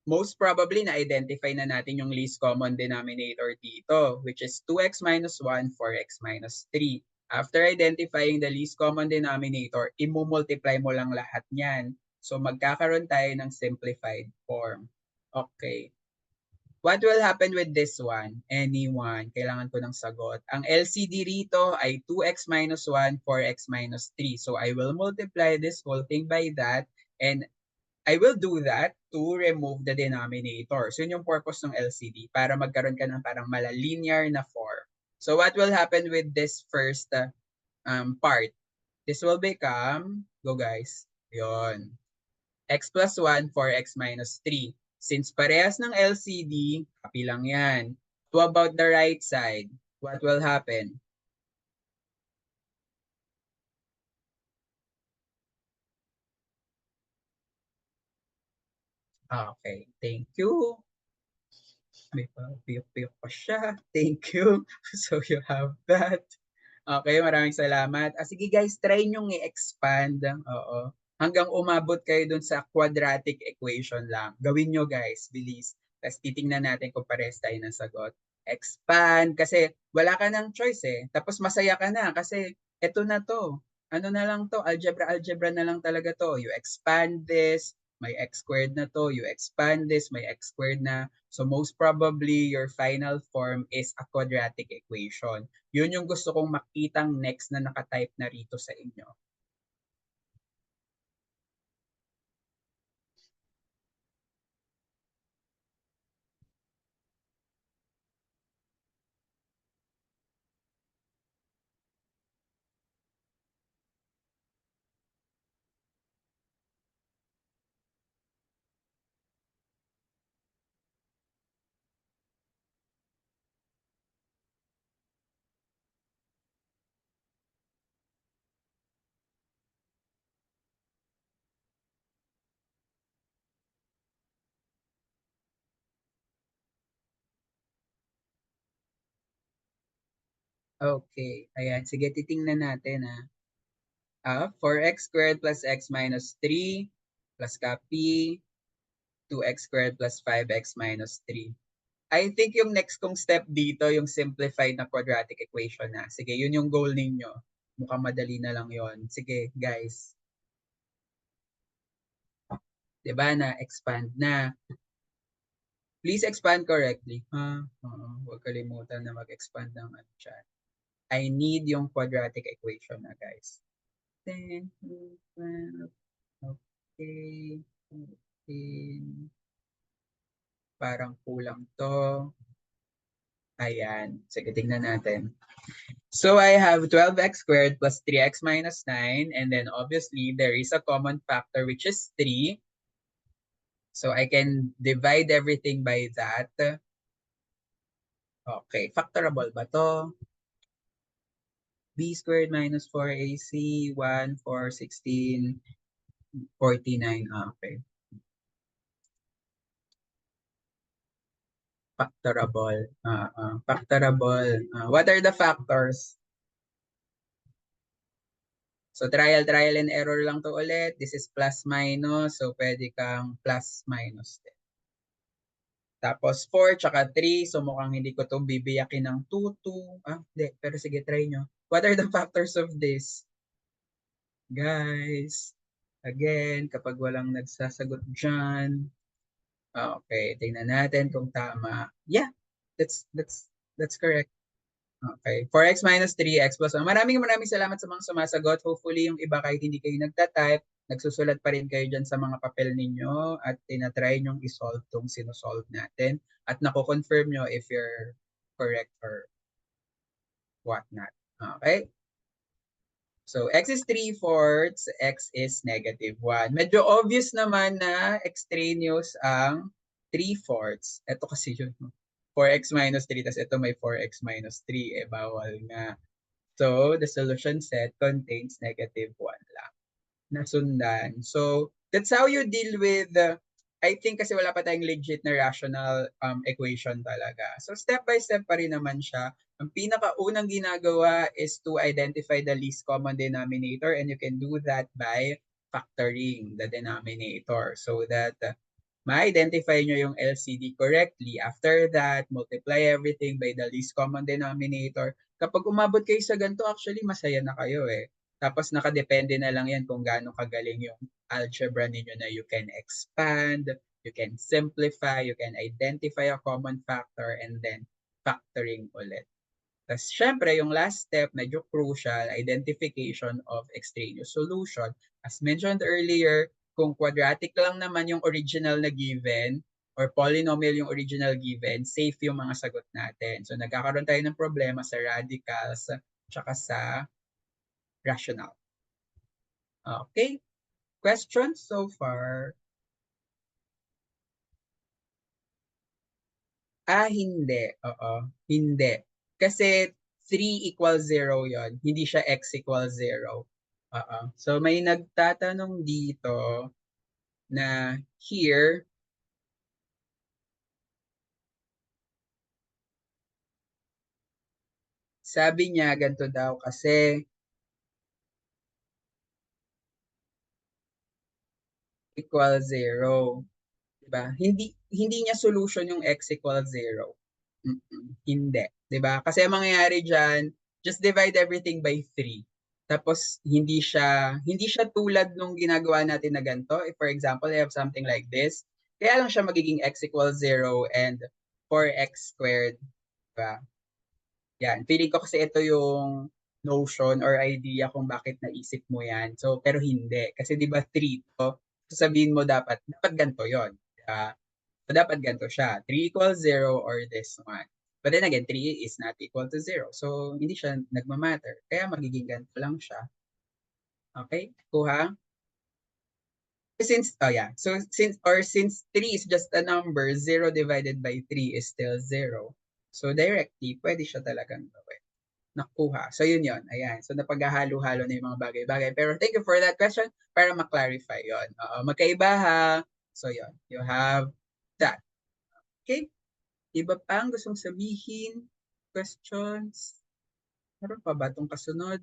most probably na-identify na natin yung least common denominator dito, which is 2x minus 1, 4x minus 3. After identifying the least common denominator, imumultiply mo lang lahat niyan. So magkakaroon tayo ng simplified form. Okay. What will happen with this one? Anyone? Kailangan ko ng sagot. Ang LCD rito ay 2x minus 1, 4x minus 3. So I will multiply this whole thing by that, and I will do that to remove the denominator. So yun yung purpose ng LCD, para magkaroon ka ng parang malalinear na form. So what will happen with this first part? This will become, go guys, yun, x plus 1, 4x minus 3. Since parehas ng LCD, copy lang yan. So about the right side, what will happen? Okay, thank you. May piyok-piyok pa siya. Thank you. So you have that. Okay, maraming salamat. Sige guys, try nyo i-expand. Oo. hanggang umabot kayo dun sa quadratic equation lang. Gawin nyo guys, bilis. Tapos titingnan natin kung parehas tayo ng sagot. Expand, kasi wala ka ng choice eh. Tapos masaya ka na kasi eto na to. Ano na lang to, algebra na lang talaga to. You expand this, may x squared na to. You expand this, may x squared na. So most probably, your final form is a quadratic equation. Yun yung gusto kong makitang next na nakatype na rito sa inyo. Okay, ayan. Sige, titingnan natin 4x squared plus x minus 3 plus copy 2x squared plus 5x minus 3. I think yung next kong step dito, yung simplified na quadratic equation na. Sige, yun yung goal ninyo. Mukhang madali na lang yon. Sige, guys. Diba na, expand na. Please expand correctly. Huwag kalimutan na mag-expand ng chat. I need yung quadratic equation na, guys. 10, 12, okay, 14. Parang kulang to. Ayan. Sige, tingnan natin. So I have 12x squared plus 3x minus 9. And then obviously, there is a common factor which is 3. So I can divide everything by that. Okay, factorable ba to? B squared minus 4AC, 1, 4, 16, 49. Okay. Factorable. Factorable. What are the factors? So trial and error lang to ulit. This is plus minus. So pwede kang plus minus din. Tapos 4 tsaka 3. So mukhang hindi ko to bibiyakin ng 2, 2. Hindi. Pero sige, try nyo. What are the factors of this? Guys. Again, kapag walang nagsasagot dyan. Okay, tingnan natin kung tama. Yeah, that's correct. Okay, 4x minus 3x plus 1. Maraming salamat sa mga sumasagot. Hopefully, yung iba kahit hindi kayo nagtatype, nagsusulat pa rin kayo dyan sa mga papel ninyo at tinatry nyong isolve tong sinusolve natin at nako-confirm nyo if you're correct or whatnot. Okay? So, x is 3/4, x is -1. Medyo obvious naman na extraneous ang 3/4. Ito kasi yun. 4x minus 3, tas ito may 4x minus 3, bawal nga. So, the solution set contains -1 lang. Nasundan. So, that's how you deal with, I think kasi wala pa tayong legit na rational equation talaga. So, step by step pa rin naman siya. Ang pinakaunang ginagawa is to identify the least common denominator, and you can do that by factoring the denominator so that ma-identify nyo yung LCD correctly. After that, multiply everything by the least common denominator. Kapag umabot kayo sa ganito, actually masaya na kayo eh. Tapos nakadepende na lang yan kung gaano kagaling yung algebra ninyo na you can expand, you can simplify, you can identify a common factor, and then factoring ulit. Tapos syempre, yung last step, medyo crucial, identification of extraneous solution. As mentioned earlier, kung quadratic lang naman yung original na given or polynomial yung original given, safe yung mga sagot natin. So nagkakaroon tayo ng problema sa radicals tsaka sa rational. Okay? Questions so far? Hindi. Oo. Hindi. Kasi 3 equals 0 yon. Hindi siya x equals 0. So may nagtatanong dito na here, sabi niya ganito daw kasi equals 0. Diba? Hindi niya solution yung x equals 0. Hindi. Diba? Kasi ang mangyayari dyan, just divide everything by 3. Tapos hindi siya tulad nung ginagawa natin na ganito. If for example, I have something like this, kaya lang siya magiging x equals 0 and 4x squared. Diba? Yan. Feeling ko kasi ito yung notion or idea kung bakit naisip mo yan. So, pero hindi. Kasi di ba 3 to, sasabihin mo dapat ganito yon. So, dapat ganito siya. 3 equals 0 or this one. But then again, 3 is not equal to 0. So, hindi siya nagmamatter. Kaya magiging ganito lang siya. Okay? Kuha? Since, oh yeah. So, since 3 is just a number, 0 divided by 3 is still 0. So, directly, pwede siya talagang gawin. Nakuha. So, yun yun. Ayan. So, napaghahalo-halo na yung mga bagay-bagay. Pero thank you for that question para ma-clarify yun. Magkaiba ha. So, yun. You have that. Okay? Iba pa ang gustong sabihin? Questions? Meron pa ba itong kasunod?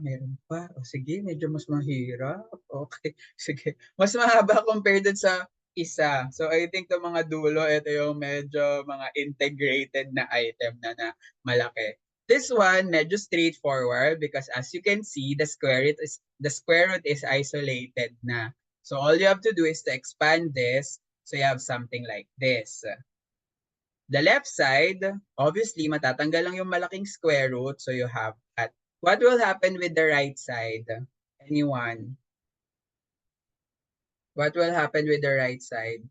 Meron pa. O sige, medyo mas mahirap. Okay. Sige. Mas mahaba compared dun sa isa. So, I think the mga dulo, ito yung medyo mga integrated na item na malaki. This one, medyo straightforward because as you can see, the square root is isolated na. So, all you have to do is to expand this. So, you have something like this. The left side, obviously, matatanggal lang yung malaking square root. So you have that. What will happen with the right side? Anyone? What will happen with the right side?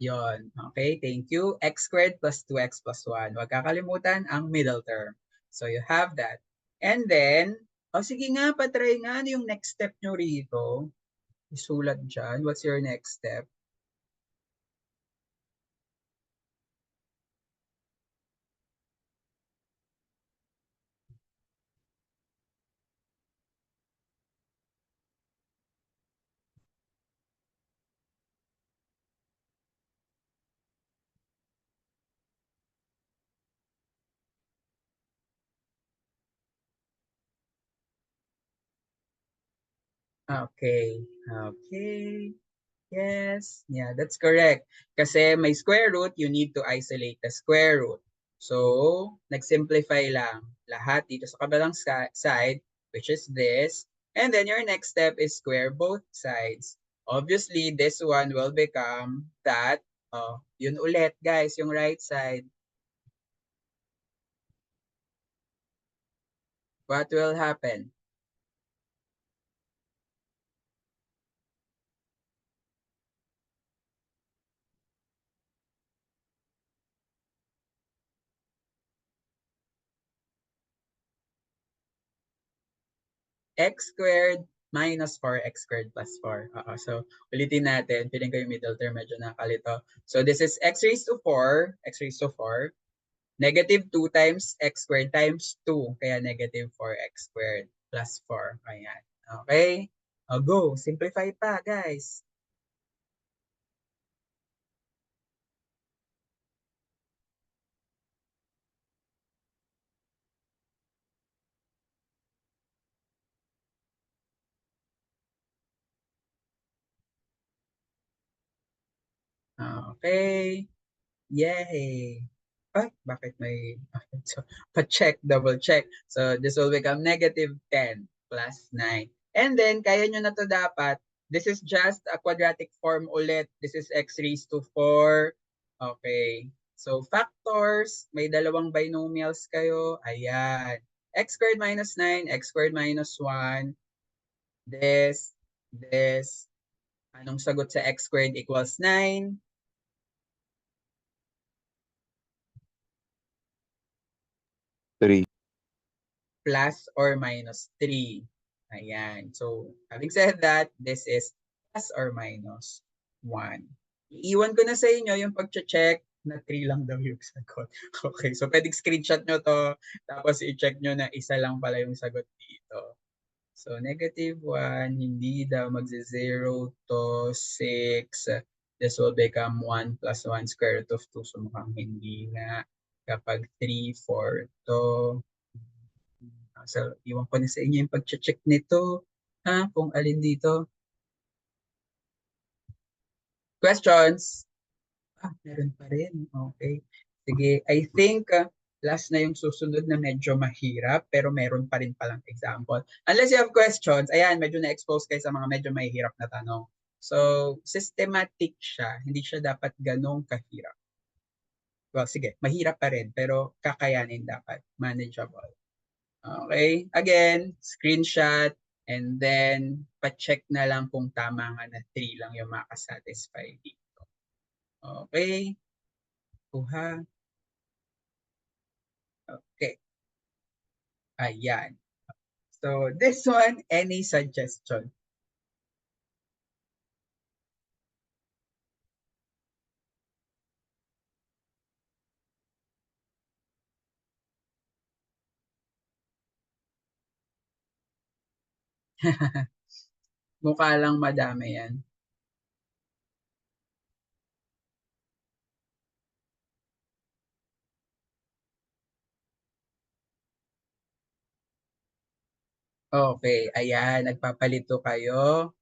Yon. Okay, thank you. X squared plus 2x plus 1. Huwag kakalimutan ang middle term. So you have that. And then, sige nga, patry nga. Ano yung next step nyo rito? Isulat dyan. What's your next step? Okay. Okay. Yes. Yeah, that's correct. Kasi may square root, you need to isolate the square root. So, nag-simplify lang lahat dito sa kabilang side, which is this. And then your next step is square both sides. Obviously, this one will become that. Yun ulit, guys, yung right side. What will happen? X squared minus 4x squared plus 4. So, ulitin natin. Piling ko yung middle term, medyo nakalito. So, this is x raised to 4. Negative 2 times x squared times 2. Kaya negative 4x squared plus 4. Ayan. Okay? Go. Simplify pa, guys. Okay. Yay! Ay, bakit may... So, pa-check, double check. So, this will become negative 10 plus 9. And then, kaya nyo na to dapat. This is just a quadratic form ulit. This is x raised to 4. Okay. So, factors. May dalawang binomials kayo. Ayan. X squared minus 9, x squared minus 1. This. Anong sagot sa x squared equals 9? Plus or minus 3. Ayan. So, having said that, this is plus or minus 1. Iiwan ko na sa inyo yung pag-check na 3 lang daw yung sagot. Okay. So, pwedeng screenshot nyo to. Tapos, i-check nyo na isa lang pala yung sagot dito. So, negative 1, hindi daw magze-0 to 6. This will become 1 plus 1 square root of 2. So, mukhang hindi nga. Kapag 3, 4 to. So, iwan ko na sa inyo yung pag-check nito. Kung alin dito. Questions? Meron pa rin. Okay. Sige, I think last na yung susunod na medyo mahirap pero meron pa rin palang example. Unless you have questions, ayan, medyo na-expose kayo sa mga medyo mahirap na tanong. So, systematic siya. Hindi siya dapat ganong kahirap. Well, sige, mahirap pa rin pero kakayanin dapat. Manageable. Okay. Again, screenshot and then pa-check na lang kung tama nga na 3 lang yung makasatisfy dito. Okay. Kuha. Okay. Ayan. So, this one, any suggestion? Mukha lang madami yan. Okay, ayan, nagpapalito kayo.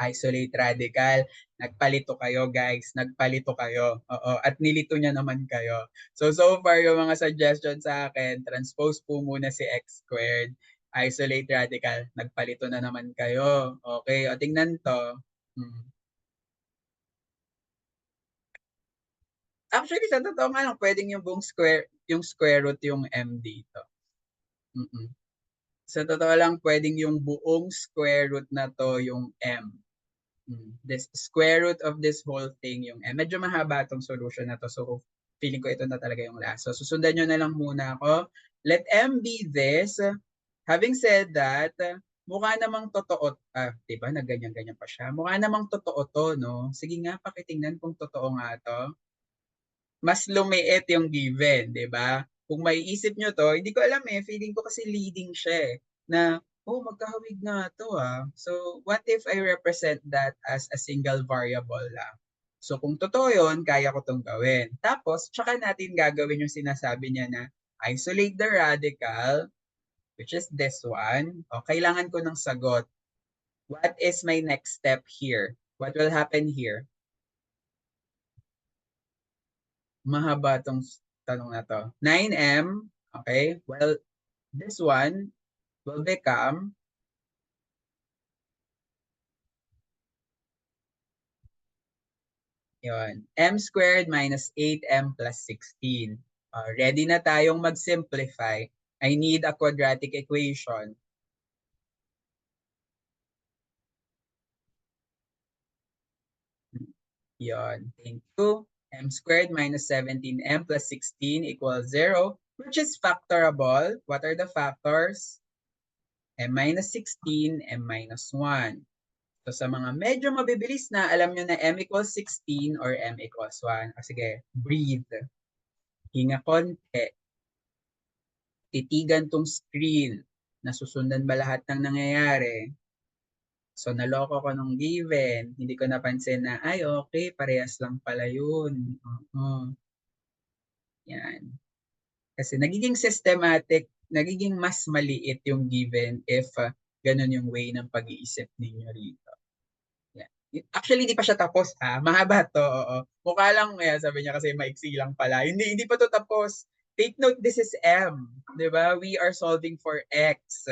Isolate radical. Nagpalito kayo, guys. Nagpalito kayo. Oo, at nilito niya naman kayo. So far, yung mga suggestion sa akin, transpose po muna si x squared. Isolate radical. Nagpalito na naman kayo. Okay, o tingnan to. Actually, sa totoo nga lang, pwedeng yung buong square root yung m dito. Sa totoo lang, pwedeng yung buong square root na to yung m. This square root of this whole thing yung m. Medyo mahaba itong solution na to. So, feeling ko ito na talaga yung last. So, susundan nyo na lang muna ako. Let m be this. Having said that, mukha namang totoo. Diba? Nagganyan-ganyan pa siya. Mukha namang totoo to, no? Sige nga, pakitingnan kung totoo nga to. Mas lumiit yung given, di ba? Kung may isip nyo to, hindi ko alam feeling ko kasi leading siya na, magkahawig nga to So, what if I represent that as a single variable lang? So, kung totoo yun, kaya ko tong gawin. Tapos, tsaka natin gagawin yung sinasabi niya na isolate the radical, which is this one. Kailangan ko ng sagot. What is my next step here? What will happen here? Mahaba tong tanong na to. 9m, okay? Well, this one will become m squared minus 8m plus 16. Ready na tayong mag-simplify. I need a quadratic equation. Yon. Thank you. M squared minus 17m plus 16 equals 0, which is factorable. What are the factors? M minus 16, M minus 1. So sa mga medyo mabibilis na, alam nyo na M equals 16 or M equals 1. Sige, breathe. Hinga konti. Titigan tong screen. Nasusundan ba lahat ng nangyayari? So naloko ko nung given. Hindi ko napansin na, ay okay, parehas lang pala yun. Yan. Kasi nagiging systematic, nagiging mas maliit yung given if ganun yung way ng pag-iisip ninyo rito. Actually, hindi pa siya tapos Mahaba to, oo. Mukha lang, sabi niya kasi maiksi lang pala. Hindi pa to tapos. Take note, this is M. Diba? We are solving for X.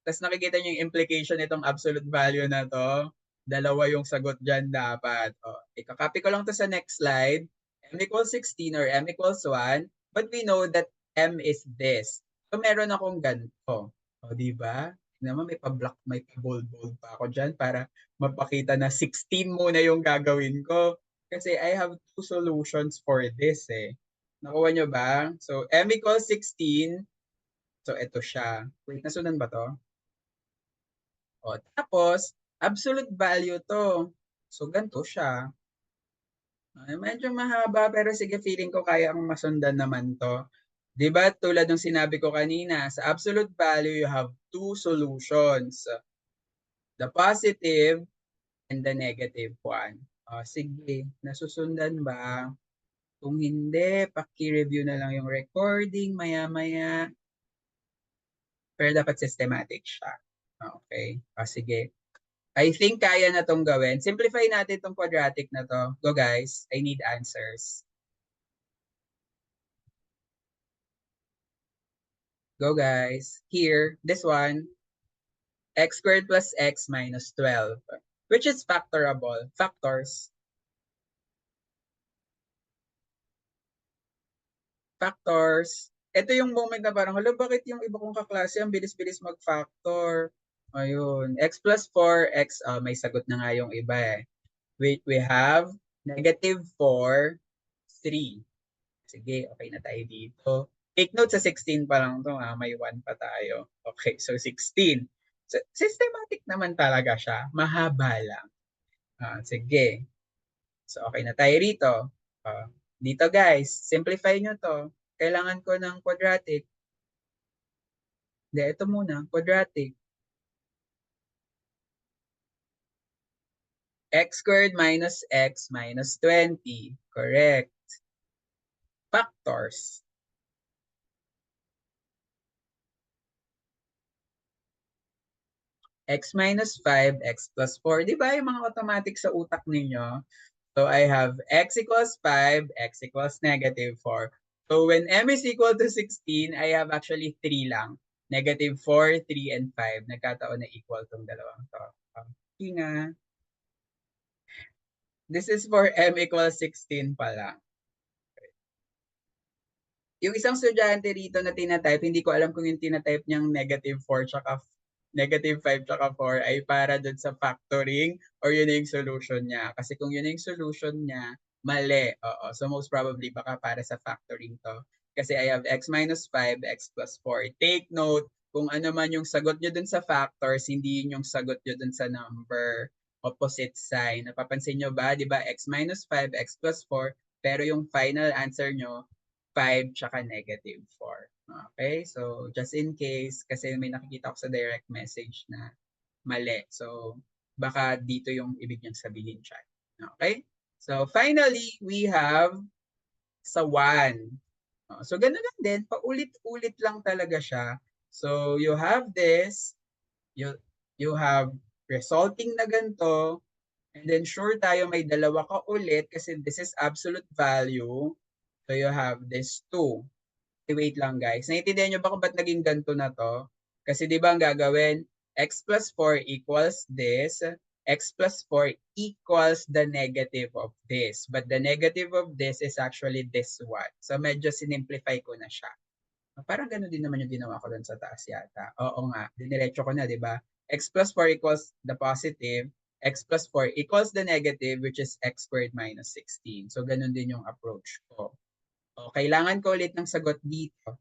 Tapos nakikita niyo yung implication nitong absolute value na to. Dalawa yung sagot dyan dapat. Ikakopy ko lang to sa next slide. M equals 16 or M equals 1. But we know that M is this. So meron akong ganito. Diba? Naman may pa-block, may pa-bold pa ako dyan para mapakita na 16 muna yung gagawin ko. Kasi I have two solutions for this Nakuha nyo ba? So, M equals 16. So, ito siya. Wait, nasundan ba to? Tapos, absolute value to. So, ganito siya. Medyo mahaba, pero sige, feeling ko kaya ang masundan naman to. Diba, tulad ng sinabi ko kanina, sa absolute value, you have two solutions. The positive and the negative one. Sige, nasusundan ba? Kung hindi, paki-review na lang yung recording maya-maya. Pero dapat systematic siya. Okay. Sige. I think kaya na tong gawin. Simplify natin tong quadratic na to. Go guys. I need answers. Go guys. Here, this one, x squared plus x minus 12, which is factorable. Factors. Factors. Ito yung moment na parang, hala, bakit yung iba kong kaklase ang bilis-bilis mag-factor? Ayun. X plus 4, x, may sagot na nga yung iba eh. We have negative 4, 3. Sige, okay na tayo dito. Take note sa 16 pa lang to, may 1 pa tayo. Okay, so 16. So, systematic naman talaga siya. Mahaba lang. Sige. So, okay na tayo rito. Dito guys, simplify nyo to. Kailangan ko ng quadratic. Hindi, ito muna, quadratic. X squared minus x minus 20. Correct. Factors. X minus 5, x plus 4. Di ba yung mga automatic sa utak ninyo? So I have x equals 5, x equals negative 4. So when m is equal to 16, I have actually 3 lang. Negative 4, 3, and 5. Nagkataon na equal tong dalawang to. Nga. This is for m equals 16 pala. Yung isang estudyante rito na tinatype, hindi ko alam kung yung tinatype niyang negative 4 tsaka negative 5 tsaka 4 ay para dun sa factoring or yun yung solution niya. Kasi kung yun yung solution niya, mali. Oo. So most probably baka para sa factoring to. Kasi I have x minus 5, x plus 4. Take note, kung ano man yung sagot nyo dun sa factors, hindi yun yung sagot nyo dun sa number. Opposite sign. Napapansin nyo ba? Di ba x minus 5, x plus 4, pero yung final answer nyo, 5 tsaka negative 4. Okay, so just in case, kasi may nakikita ko sa direct message na mali. So baka dito yung ibig niyang sabihin siya. Okay, so finally, we have sa 1. So ganun lang din, paulit-ulit lang talaga siya. So you have this, you have resulting na ganito, and then sure tayo may dalawa ka ulit kasi this is absolute value. So you have this 2. Wait lang guys. Naiintindihan nyo ba kung ba't naging ganito na to? Kasi di ba ang gagawin, x plus 4 equals this, x plus 4 equals the negative of this. But the negative of this is actually this one. So medyo sinimplify ko na siya. Parang gano'n din naman yung ginawa ko dun sa taas yata. Oo nga, diniretso ko na, di ba? X plus 4 equals the positive, x plus 4 equals the negative, which is x squared minus 16. So ganun din yung approach ko. O, kailangan ko ulit ng sagot dito.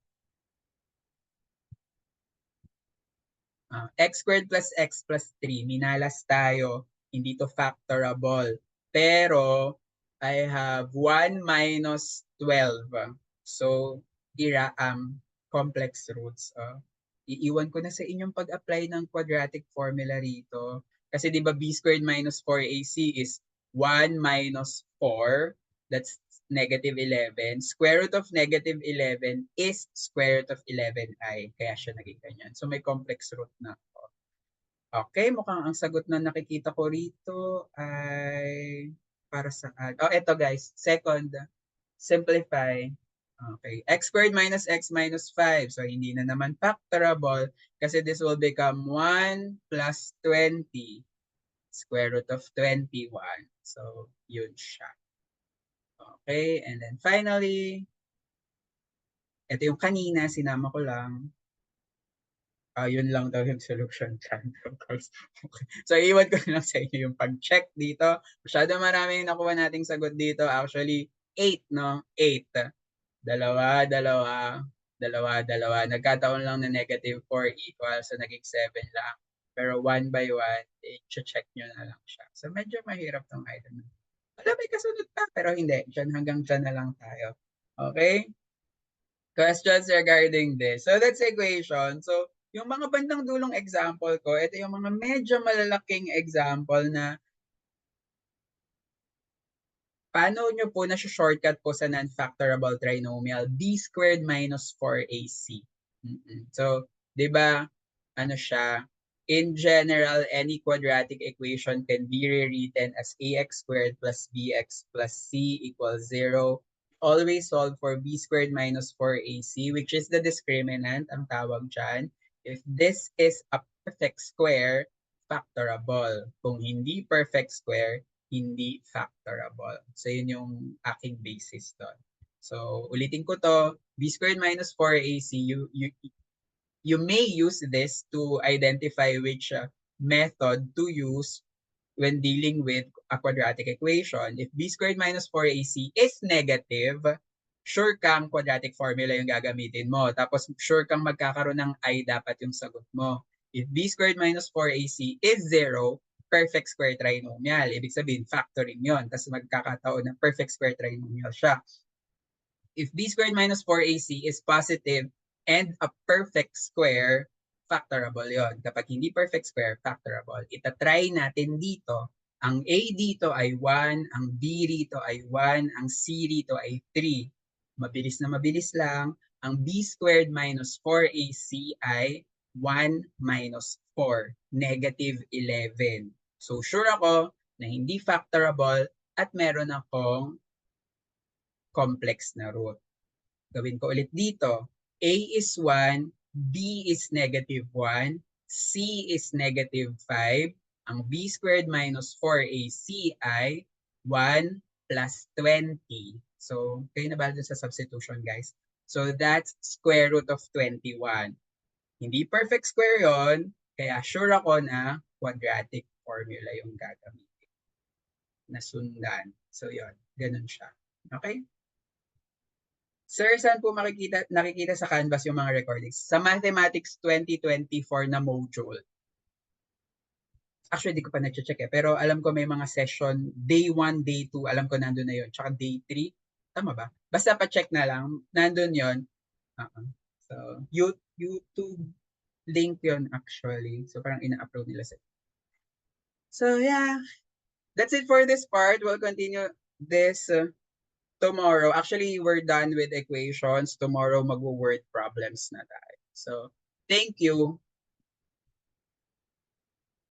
X squared plus x plus 3. Minalas tayo. Hindi to factorable. Pero, I have 1 minus 12. So, complex roots. Iiwan ko na sa inyong pag-apply ng quadratic formula rito. Kasi di ba b squared minus 4ac is 1 minus 4. That's negative 11. Square root of negative 11 is square root of 11i. Kaya siya naging ganyan. So may complex root na. Okay, mukhang ang sagot na nakikita ko rito ay para saan? Oh, eto guys. Second, simplify. Okay, x squared minus x minus 5. So hindi na naman factorable kasi this will become 1 plus 20. Square root of 21. So yun siya. Okay, and then finally, ito yung kanina, sinama ko lang. Yun lang daw yung solution dyan. Okay. So, iwan ko na lang sa inyo yung pag-check dito. Masyado maraming nakuha nating sagot dito. Actually, 8, no? 8. Dalawa. Nagkataon lang na negative 4 equals. So, naging 7 lang. Pero 1 by 1, check nyo na lang siya. So, medyo mahirap tong item. Alam, may kasunod pa, pero hindi. Hanggang dyan na lang tayo. Okay? Questions regarding this. So, that's equation. So, yung mga bandang dulong example ko, ito yung mga medyo malalaking example na paano nyo po na-shortcut po sa non-factorable trinomial b squared minus 4ac. So, 'Di ba? Ano siya? In general, any quadratic equation can be rewritten as ax squared plus bx plus c equals 0. Always solve for b squared minus 4ac, which is the discriminant, ang tawag dyan. If this is a perfect square, factorable. Kung hindi perfect square, hindi factorable. So, yun yung aking basis doon. So, ulitin ko to, b squared minus 4ac, you may use this to identify which method to use when dealing with a quadratic equation. If b squared minus 4ac is negative, sure kang quadratic formula yung gagamitin mo. Tapos sure kang magkakaroon ng I dapat yung sagot mo. If b squared minus 4ac is 0, perfect square trinomial. Ibig sabihin, factoring yon. Tapos magkakataon ng perfect square trinomial siya. If b squared minus 4ac is positive and a perfect square, factorable yon. Kapag hindi perfect square, factorable. Itatry natin dito. Ang a dito ay 1, ang b dito ay 1, ang c dito ay 3. Mabilis na mabilis lang. Ang b squared minus 4ac ay 1 minus 4, negative 11. So sure ako na hindi factorable at meron akong complex na root. Gawin ko ulit dito. A is 1, B is negative 1, C is negative 5. Ang B squared minus 4AC ay 1 plus 20. So, kayo na ba dun sa substitution, guys? So, that's square root of 21. Hindi perfect square yon, kaya sure ako na quadratic formula yung gagamitin. Nasundan. So, yon. Ganun siya. Okay? Sir, saan po nakikita sa Canvas yung mga recordings? Sa Mathematics 2024 na module. Actually, di ko pa na-check pero alam ko may mga session, day 1, day 2, alam ko nandun na yun. Tsaka day 3, tama ba? Basta pa-check na lang, nandun yun. So, YouTube link yun actually. So, parang ina-upload nila sa. So, yeah. That's it for this part. We'll continue this tomorrow. Actually, we're done with equations. Tomorrow, mag-word problems na tayo. So, thank you.